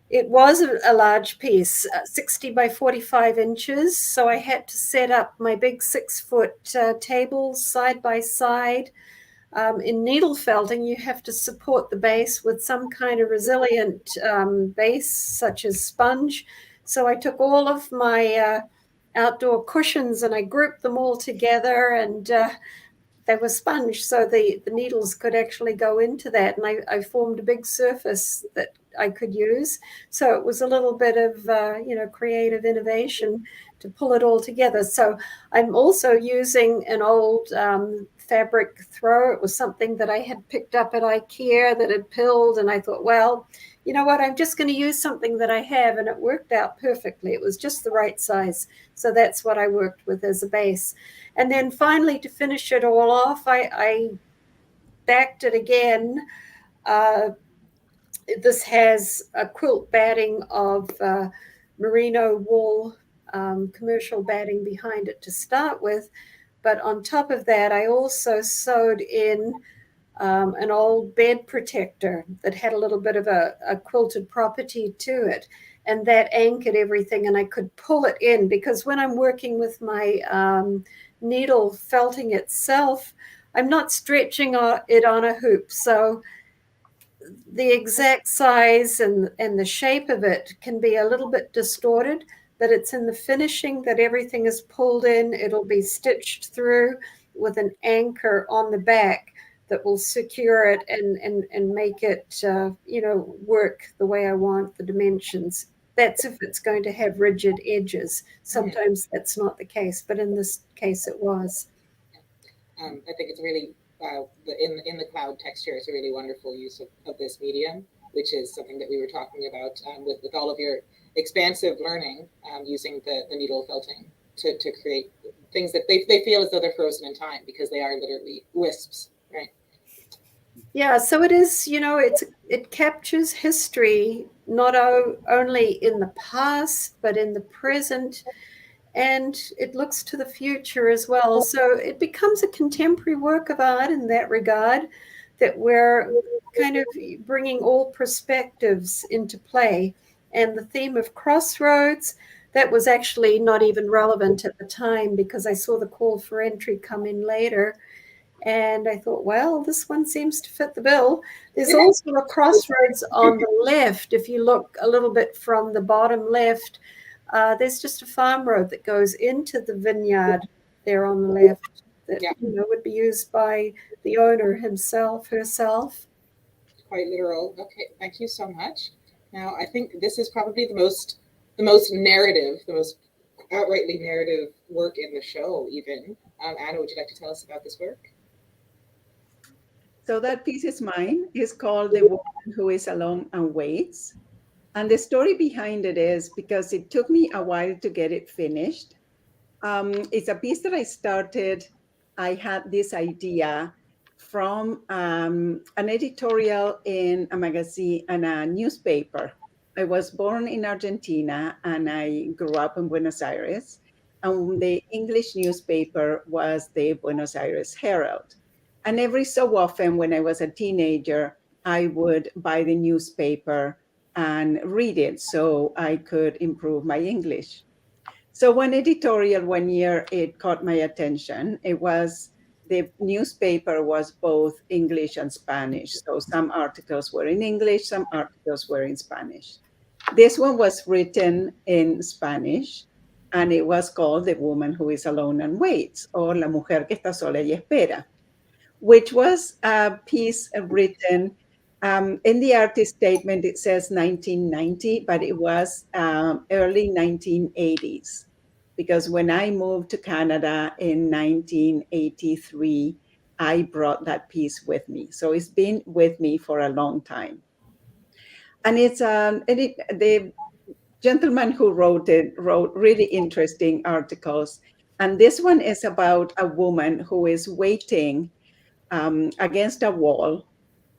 it was a large piece, 60 by 45 inches. So I had to set up my big 6-foot tables side by side. In needle felting, you have to support the base with some kind of resilient base, such as sponge. So I took all of my outdoor cushions and I grouped them all together, and they were sponge, so the needles could actually go into that. And I formed a big surface that I could use. So it was a little bit of, creative innovation to pull it all together. So I'm also using an old fabric throw. It was something that I had picked up at IKEA that had pilled. And I thought, well, you know what, I'm just going to use something that I have. And it worked out perfectly. It was just the right size. So that's what I worked with as a base. And then finally, to finish it all off, I backed it again. This has a quilt batting of merino wool, commercial batting behind it to start with. But on top of that, I also sewed in an old bed protector that had a little bit of a quilted property to it. And that anchored everything, and I could pull it in, because when I'm working with my needle felting itself, I'm not stretching it on a hoop. So the exact size and the shape of it can be a little bit distorted, but it's in the finishing that everything is pulled in. It'll be stitched through with an anchor on the back that will secure it and make it, work the way I want, the dimensions. That's if it's going to have rigid edges. Sometimes that's not the case, but in this case it was. I think it's really, in the cloud texture is a really wonderful use of this medium, which is something that we were talking about with all of your expansive learning, using the needle felting to create things that they feel as though they're frozen in time, because they are literally wisps, right? Yeah, so it is, it captures history, not only in the past, but in the present, and it looks to the future as well. So it becomes a contemporary work of art in that regard, that we're kind of bringing all perspectives into play. And the theme of Crossroads, that was actually not even relevant at the time, because I saw the call for entry come in later. And I thought, well, this one seems to fit the bill. There's also a crossroads on the left. If you look a little bit from the bottom left, there's just a farm road that goes into the vineyard there on the left that would be used by the owner himself, herself. Quite literal. Okay, thank you so much. Now, I think this is probably the most narrative, the most outrightly narrative work in the show, even. Ana, would you like to tell us about this work? So that piece is mine. It's called The Woman Who Is Alone and Waits. And the story behind it is because it took me a while to get it finished. It's a piece that I started. I had this idea from an editorial in a magazine and a newspaper. I was born in Argentina and I grew up in Buenos Aires. And the English newspaper was the Buenos Aires Herald. And every so often when I was a teenager, I would buy the newspaper and read it so I could improve my English. So one editorial one year, it caught my attention. The newspaper was both English and Spanish. So some articles were in English, some articles were in Spanish. This one was written in Spanish, and it was called The Woman Who Is Alone and Waits, or La Mujer que está sola y espera, which was a piece written in the artist statement. It says 1990, but it was early 1980s, because when I moved to Canada in 1983, I brought that piece with me. So it's been with me for a long time. And the gentleman who wrote it wrote really interesting articles. And this one is about a woman who is waiting against a wall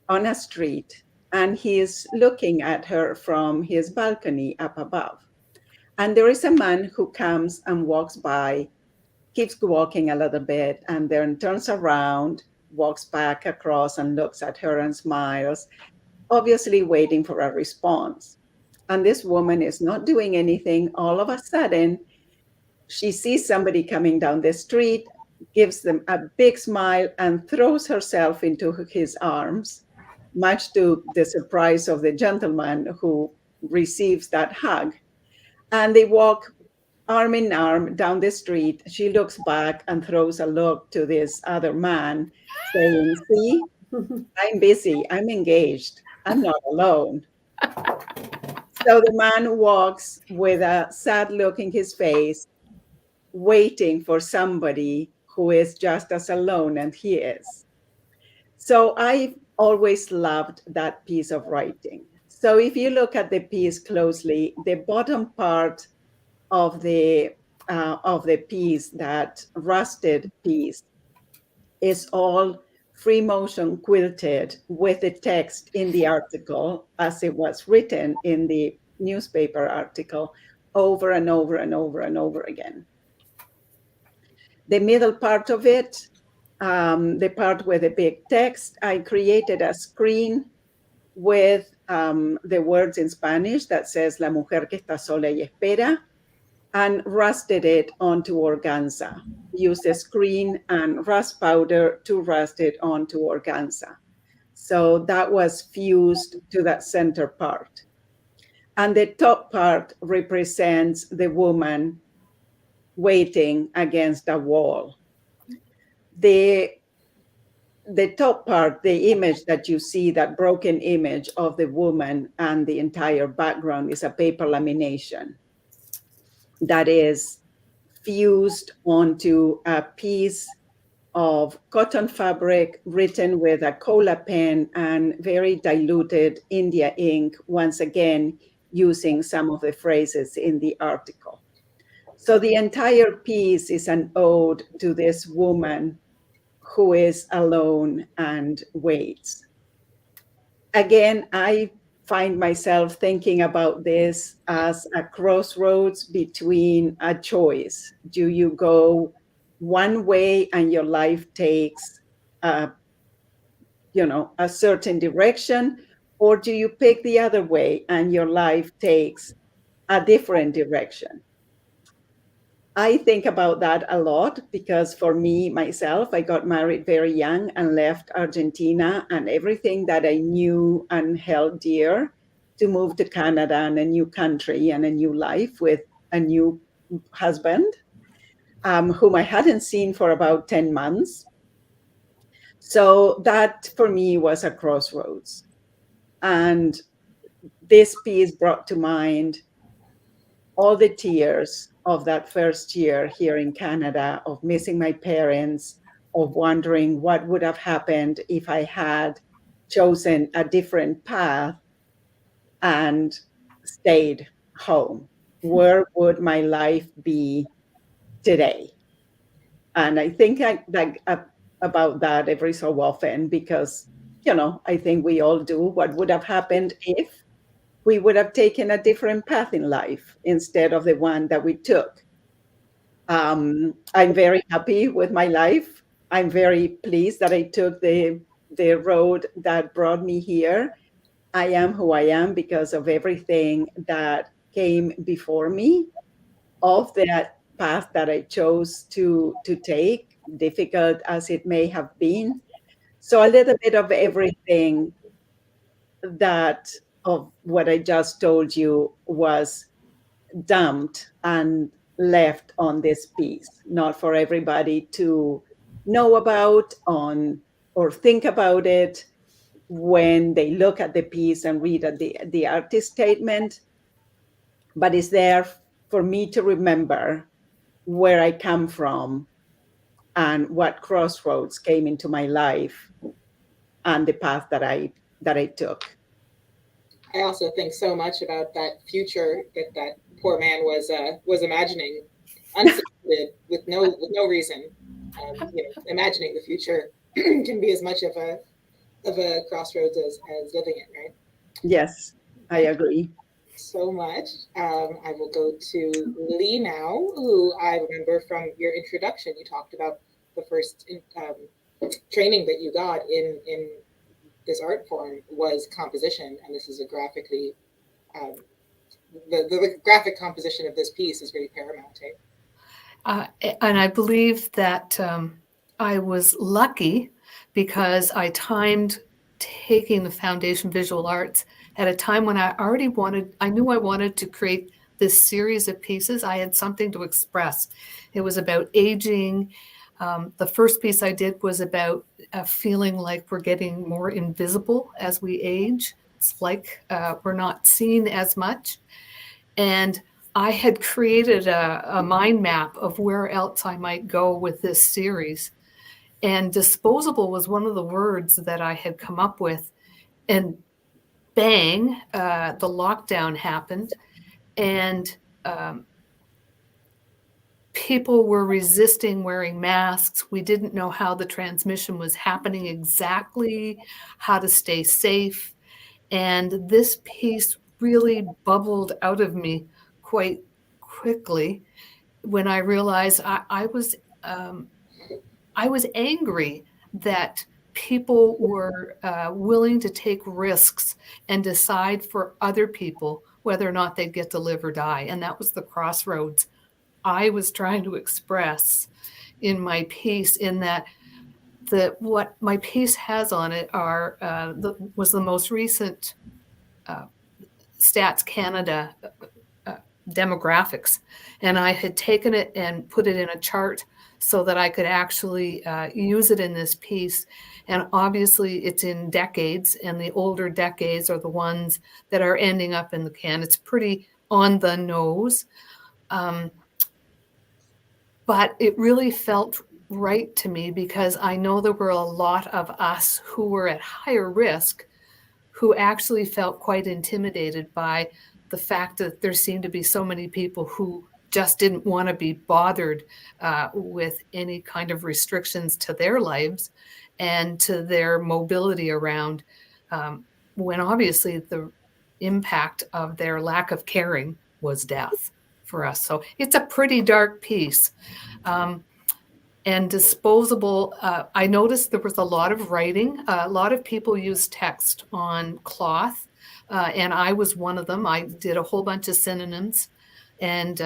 on a street, and he is looking at her from his balcony up above. And there is a man who comes and walks by, keeps walking a little bit, and then turns around, walks back across and looks at her and smiles, obviously waiting for a response. And this woman is not doing anything. All of a sudden, she sees somebody coming down the street, gives them a big smile, and throws herself into his arms, much to the surprise of the gentleman who receives that hug. And they walk arm in arm down the street. She looks back and throws a look to this other man, saying, "See, I'm busy, I'm engaged, I'm not alone." So the man walks with a sad look in his face, waiting for somebody who is just as alone as he is. So I always loved that piece of writing. So if you look at the piece closely, the bottom part of the piece, that rusted piece, is all free motion quilted with the text in the article as it was written in the newspaper article over and over and over and over again. The middle part of it, the part with the big text, I created a screen with the words in Spanish that says "La mujer que está sola y espera," and rusted it onto organza. Used a screen and rust powder to rust it onto organza. So that was fused to that center part. And the top part represents the woman waiting against a wall. The top part, the image that you see, that broken image of the woman and the entire background, is a paper lamination that is fused onto a piece of cotton fabric written with a cola pen and very diluted India ink, once again using some of the phrases in the article. So the entire piece is an ode to this woman who is alone and waits. Again, I find myself thinking about this as a crossroads between a choice. Do you go one way and your life takes a certain direction, or do you pick the other way and your life takes a different direction? I think about that a lot because for me, myself, I got married very young and left Argentina and everything that I knew and held dear to move to Canada and a new country and a new life with a new husband, whom I hadn't seen for about 10 months. So that for me was a crossroads. And this piece brought to mind all the tears of that first year here in Canada, of missing my parents, of wondering what would have happened if I had chosen a different path and stayed home. Where would my life be today? And I think about that every so often because, I think we all do. What would have happened if we would have taken a different path in life instead of the one that we took? I'm very happy with my life. I'm very pleased that I took the road that brought me here. I am who I am because of everything that came before me, of that path that I chose to take, difficult as it may have been. So a little bit of everything that of what I just told you was dumped and left on this piece, not for everybody to know about or think about it when they look at the piece and read at the artist statement, but it's there for me to remember where I come from and what Crossroads came into my life and the path that I took. I also think so much about that future that poor man was imagining, unsupported, with no reason. Imagining the future can be as much of a crossroads as living it, right? Yes, I agree. So much. I will go to Lee now, who I remember from your introduction. You talked about the first training that you got in this art form was composition, and this is a graphically the graphic composition of this piece is really paramount. And I believe that I was lucky because I timed taking the foundation visual arts at a time when I knew I wanted to create this series of pieces. I had something to express. It was about aging. The first piece I did was about feeling like we're getting more invisible as we age. It's like we're not seen as much. And I had created a mind map of where else I might go with this series. And disposable was one of the words that I had come up with. And bang, the lockdown happened. And people were resisting wearing masks. We didn't know how the transmission was happening exactly, how to stay safe. And this piece really bubbled out of me quite quickly when I realized I was angry that people were willing to take risks and decide for other people whether or not they'd get to live or die. And that was the crossroads I was trying to express in my piece, in that what my piece has on it was the most recent Stats Canada demographics. And I had taken it and put it in a chart so that I could actually use it in this piece. And obviously it's in decades, and the older decades are the ones that are ending up in the can. It's pretty on the nose. But it really felt right to me because I know there were a lot of us who were at higher risk who actually felt quite intimidated by the fact that there seemed to be so many people who just didn't want to be bothered with any kind of restrictions to their lives and to their mobility around, when obviously the impact of their lack of caring was death for us. So it's a pretty dark piece. And disposable, I noticed there was a lot of writing. A lot of people use text on cloth, and I was one of them. I did a whole bunch of synonyms and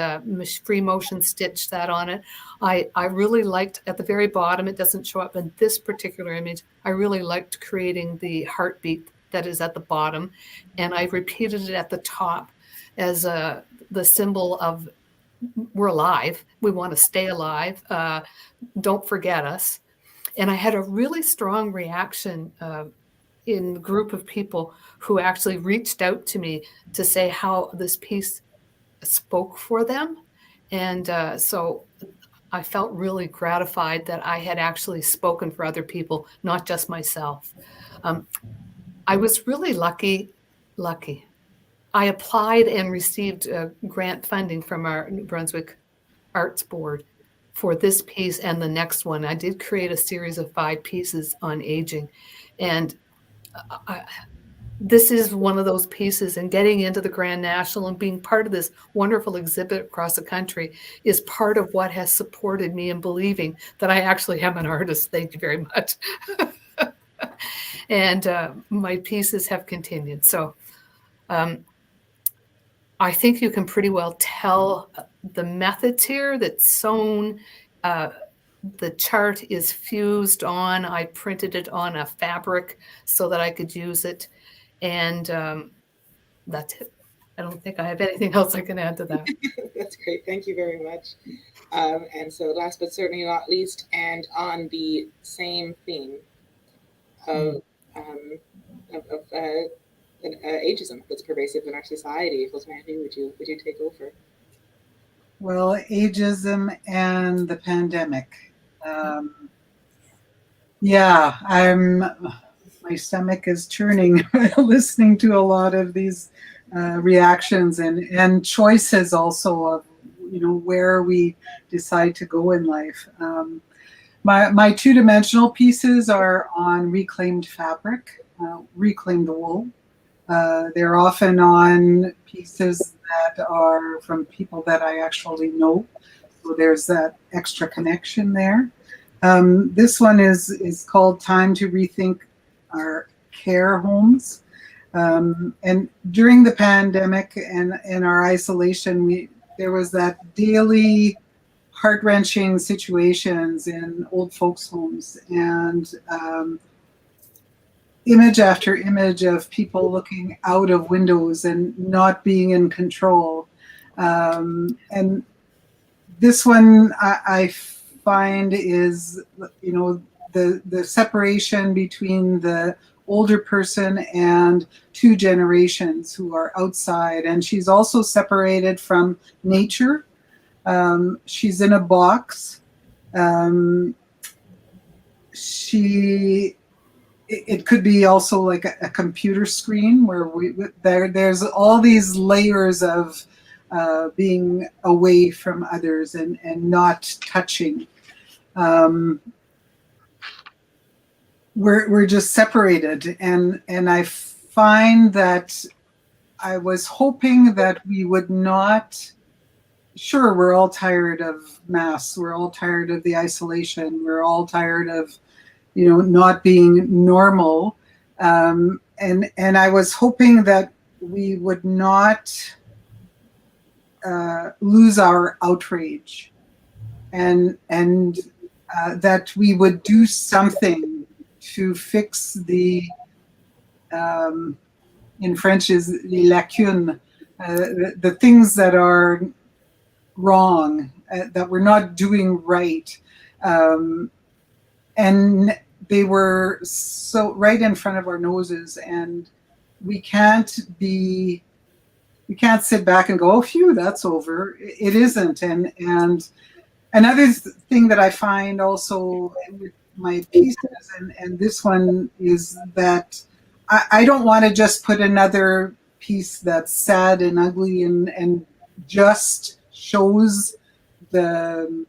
free motion stitched that on it. I really liked, at the very bottom, it doesn't show up in this particular image, I really liked creating the heartbeat that is at the bottom, and I repeated it at the top as the symbol of we're alive. We want to stay alive. Don't forget us. And I had a really strong reaction in the group of people who actually reached out to me to say how this piece spoke for them. And so I felt really gratified that I had actually spoken for other people, not just myself. I was really lucky. I applied and received grant funding from our New Brunswick Arts Board for this piece and the next one. I did create a series of 5 pieces on aging. And this is one of those pieces, and getting into the Grand National and being part of this wonderful exhibit across the country is part of what has supported me in believing that I actually am an artist. Thank you very much. And my pieces have continued. So I think you can pretty well tell the methods here that's sewn. The chart is fused on. I printed it on a fabric so that I could use it. And that's it. I don't think I have anything else I can add to that. That's great. Thank you very much. And so last but certainly not least, and on the same theme of ageism that's pervasive in our society, Rosemarie, would you take over? Well, ageism and the pandemic Yeah, my stomach is churning listening to a lot of these reactions and choices also of, where we decide to go in life. My two-dimensional pieces are on reclaimed fabric, reclaimed wool. They're often on pieces that are from people that I actually know. So there's that extra connection there. This one is called Time to Rethink Our Care Homes. And during the pandemic and our isolation, there was that daily heart-wrenching situations in old folks' homes, and image after image of people looking out of windows and not being in control. And this one I find is, the separation between the older person and two generations who are outside. And she's also separated from nature. She's in a box. It could be also like a computer screen where there's all these layers of being away from others and not touching. We're just separated, and I find that I was hoping that we would not. Sure, we're all tired of masks. We're all tired of the isolation. We're all tired of, not being normal. And I was hoping that we would not lose our outrage, and that we would do something to fix the, in French is les lacunes, the things that are wrong, that we're not doing right. And they were so right in front of our noses, and we can't sit back and go, oh, phew, that's over. It isn't. And another thing that I find also with my pieces, and this one, is that I don't want to just put another piece that's sad and ugly and just shows the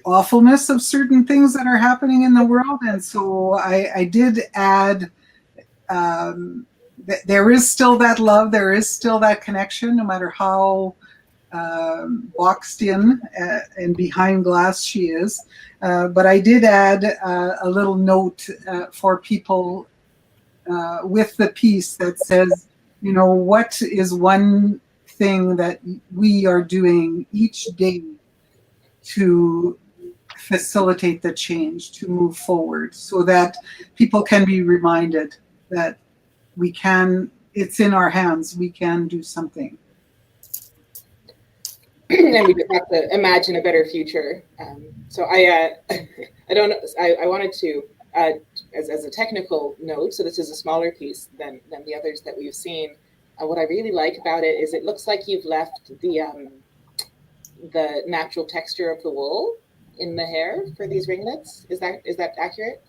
awfulness of certain things that are happening in the world. And so I did add, there is still that love, there is still that connection, no matter how boxed in and behind glass she is. But I did add a little note for people with the piece that says, what is one thing that we are doing each day to facilitate the change, to move forward, so that people can be reminded that we can, it's in our hands, we can do something. And we just have to imagine a better future. So I wanted to, as a technical note, so this is a smaller piece than the others that we've seen. What I really like about it is it looks like you've left the natural texture of the wool in the hair for these ringlets. Is that accurate?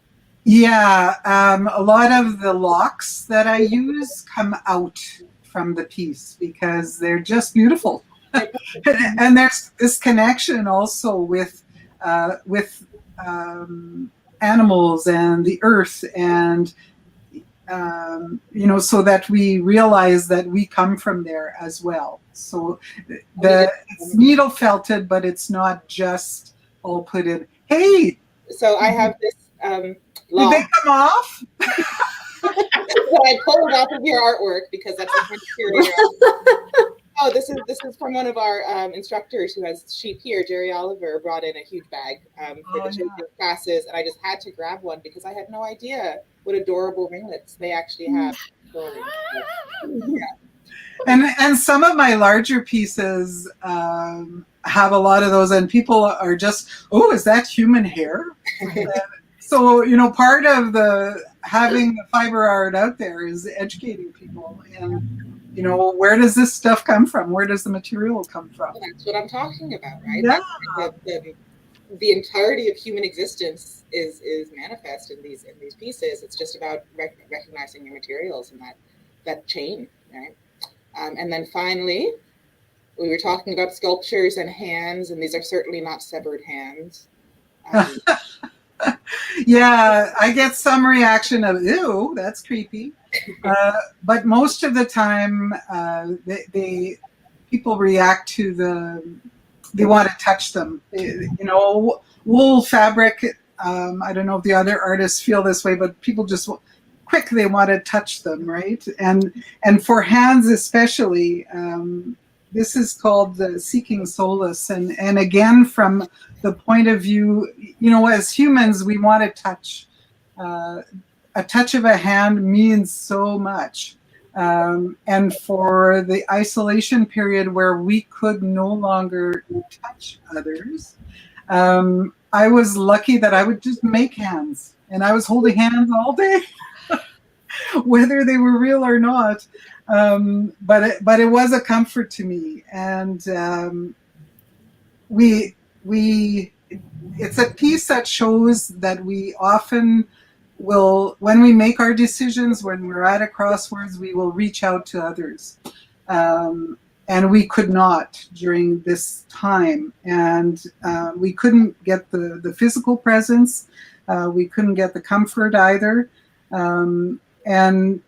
Yeah, a lot of the locks that I use come out from the piece because they're just beautiful. And there's this connection also with animals and the earth, and so that we realize that we come from there as well. So it's needle felted, but it's not just all put in. Hey, so I have this. Did they come off? So I pulled off of your artwork because that's a curator. Oh, this is from one of our instructors who has sheep here. Jerry Oliver brought in a huge bag for the children's classes, and I just had to grab one because I had no idea what adorable ringlets they actually have. Yeah. And some of my larger pieces have a lot of those, and people are just, oh, is that human hair? So, part of having the fiber art out there is educating people, and where does this stuff come from? Where does the material come from? Well, that's what I'm talking about, right? Yeah. the entirety of human existence is manifest in these pieces. It's just about recognizing your materials and that chain, right? And then finally, we were talking about sculptures and hands, and these are certainly not severed hands. Yeah, I get some reaction of, ew, that's creepy. But most of the time, people react to they want to touch them. You know, wool fabric, I don't know if the other artists feel this way, but people just they want to touch them, right? And for hands especially, this is called the seeking solace. And again, from the point of view, you know, as humans, we want to touch. A touch of a hand means so much. And for the isolation period where we could no longer touch others, I was lucky that I would just make hands. And I was holding hands all day, whether they were real or not. But it was a comfort to me. And it's a piece that shows that we often when we make our decisions, when we're at a crossroads, we will reach out to others. And we could not during this time. And we couldn't get the physical presence. We couldn't get the comfort either. And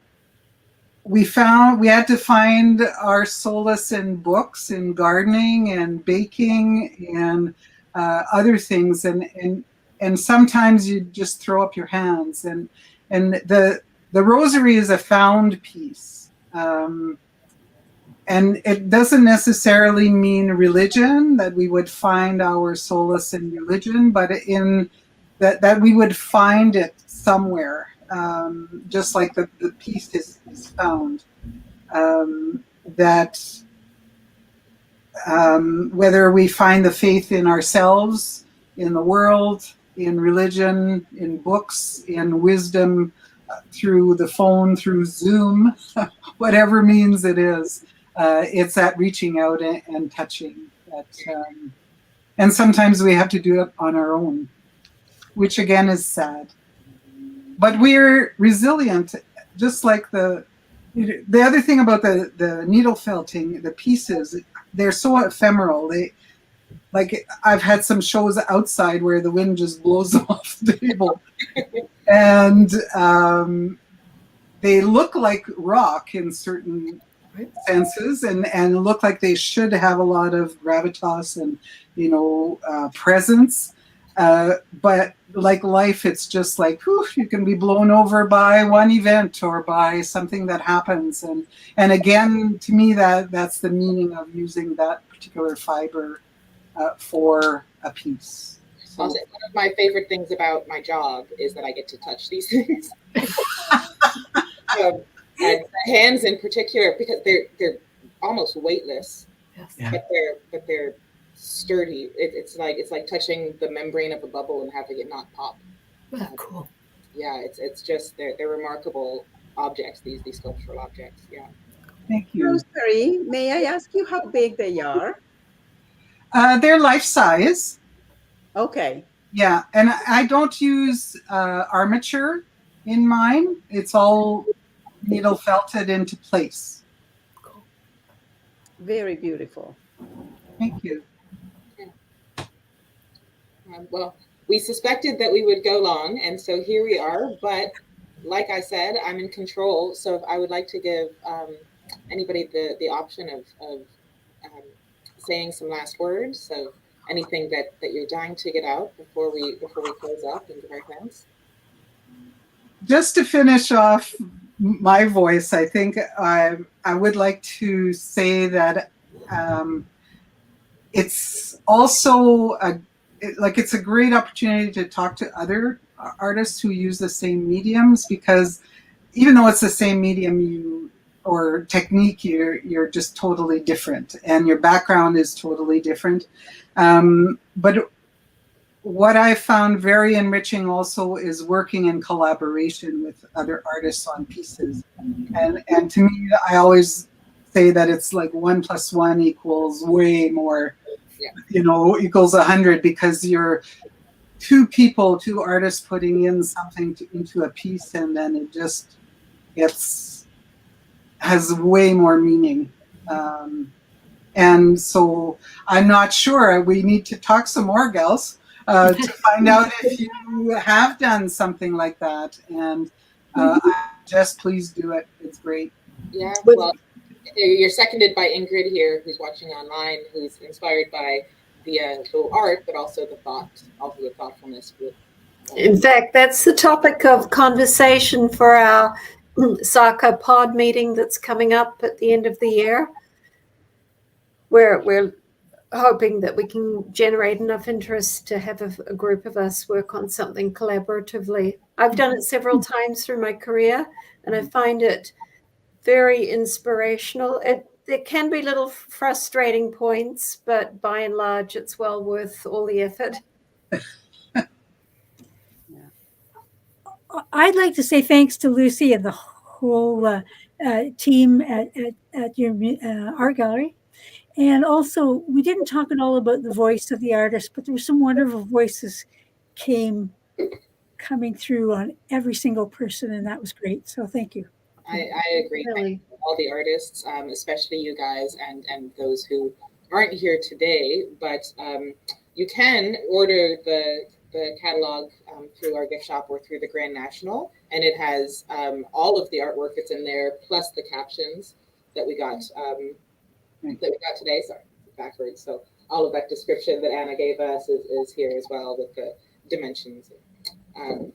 we had to find our solace in books, in gardening and baking and other things. And sometimes you just throw up your hands. And the rosary is a found piece. And it doesn't necessarily mean religion, that we would find our solace in religion, but in that we would find it somewhere, just like the piece is found. Whether we find the faith in ourselves, in the world, in religion, in books, in wisdom, through the phone, through Zoom, whatever means it is, it's that reaching out and touching. And sometimes we have to do it on our own, which again is sad. But we're resilient, just like the other thing about the needle felting, the pieces, they're so ephemeral. Like I've had some shows outside where the wind just blows them off the table. And they look like rock in certain senses and look like they should have a lot of gravitas and, you know, presence. But like life, it's just like, whew, you can be blown over by one event or by something that happens. And again, to me, that's the meaning of using that particular fiber for a piece. So. One of my favorite things about my job is that I get to touch these things. And hands in particular, because they're almost weightless, Yes. Yeah. but they're sturdy. It's like touching the membrane of a bubble and having it not pop. Cool. Yeah, it's just they're remarkable objects. These sculptural objects. Yeah. Thank you. Rosemarie, may I ask you how big they are? They're life size. Okay. Yeah, and I don't use armature in mine. It's all needle felted into place. Cool. Very beautiful. Thank you. Well, we suspected that we would go long, and so here we are. But like I said, I'm in control. So I would like to give anybody the option of saying some last words. So anything that you're dying to get out before we close up and give our thanks. Just to finish off my voice, I think I would like to say that it's also it's a great opportunity to talk to other artists who use the same mediums, because even though it's the same medium or technique, you're just totally different, and your background is totally different. But what I found very enriching also is working in collaboration with other artists on pieces. And to me, I always say that it's like 1 + 1 = way more equals 100, because you're two artists putting in something into a piece, and then it just has way more meaning. And so I'm not sure. We need to talk some more, gals, to find out if you have done something like that. And just please do it. It's great. Yeah, well, you're seconded by Ingrid here, who's watching online, who's inspired by the art, but also the thoughtfulness. In fact, that's the topic of conversation for our Sarco Pod meeting that's coming up at the end of the year. We're hoping that we can generate enough interest to have a group of us work on something collaboratively. I've done it several times through my career, and I find it very inspirational. There can be little frustrating points, but by and large, it's well worth all the effort. I'd like to say thanks to Lucie and the whole team at your art gallery. And also, we didn't talk at all about the voice of the artist, but there were some wonderful voices coming through on every single person, and that was great. So thank you. I agree. Really. All the artists, especially you guys and those who aren't here today, but you can order the catalog through our gift shop or through the Grand National, and it has all of the artwork that's in there, plus the captions that we got today. Sorry, backwards. So all of that description that Ana gave us is here as well, with the dimensions, the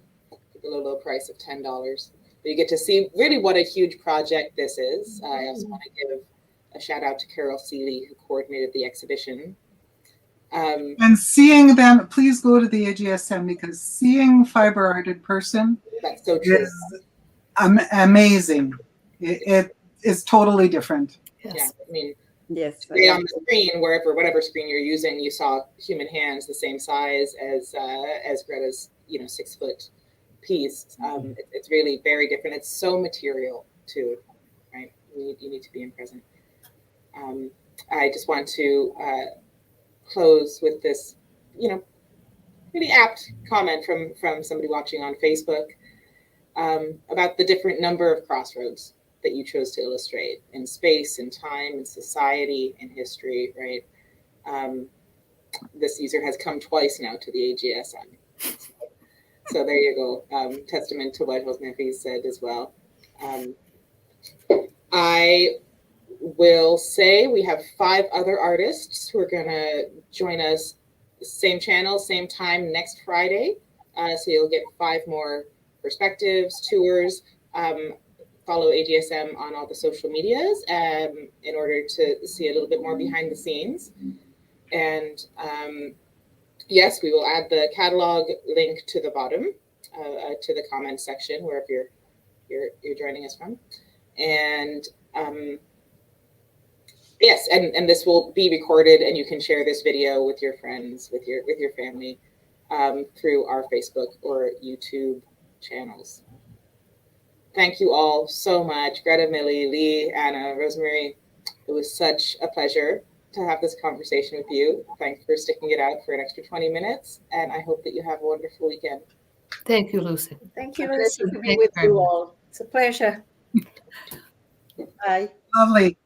low price of $10. You get to see really what a huge project this is. I also want to give a shout out to Carol Seeley, who coordinated the exhibition. And seeing them, please go to the AGSM, because seeing fiber art in person, that's so true, is amazing. It is totally different. Yes. Yeah, I mean, yes. Right on the screen, whatever screen you're using, you saw human hands the same size as Greta's 6 foot piece. It's really very different. It's so material too, right? You need to be in present. I just want to close with this, really apt comment from somebody watching on Facebook about the different number of crossroads that you chose to illustrate in space, in time, in society, in history, right? This user has come twice now to the AGSM. So there you go. Testament to what Rosemarie said as well. I will say we have 5 other artists who are going to join us, same channel, same time next Friday. So you'll get 5 more perspectives, tours. Follow AGSM on all the social medias in order to see a little bit more behind the scenes. And yes, we will add the catalog link to the bottom, to the comment section, wherever you're joining us from. And yes, and this will be recorded, and you can share this video with your friends, with your family, through our Facebook or YouTube channels. Thank you all so much, Greta, Millie, Lee, Ana, Rosemarie. It was such a pleasure to have this conversation with you. Thanks for sticking it out for an extra 20 minutes, and I hope that you have a wonderful weekend. Thank you, Lucie. Thank you, Lucie, to be with you all. It's a pleasure. Bye. Lovely.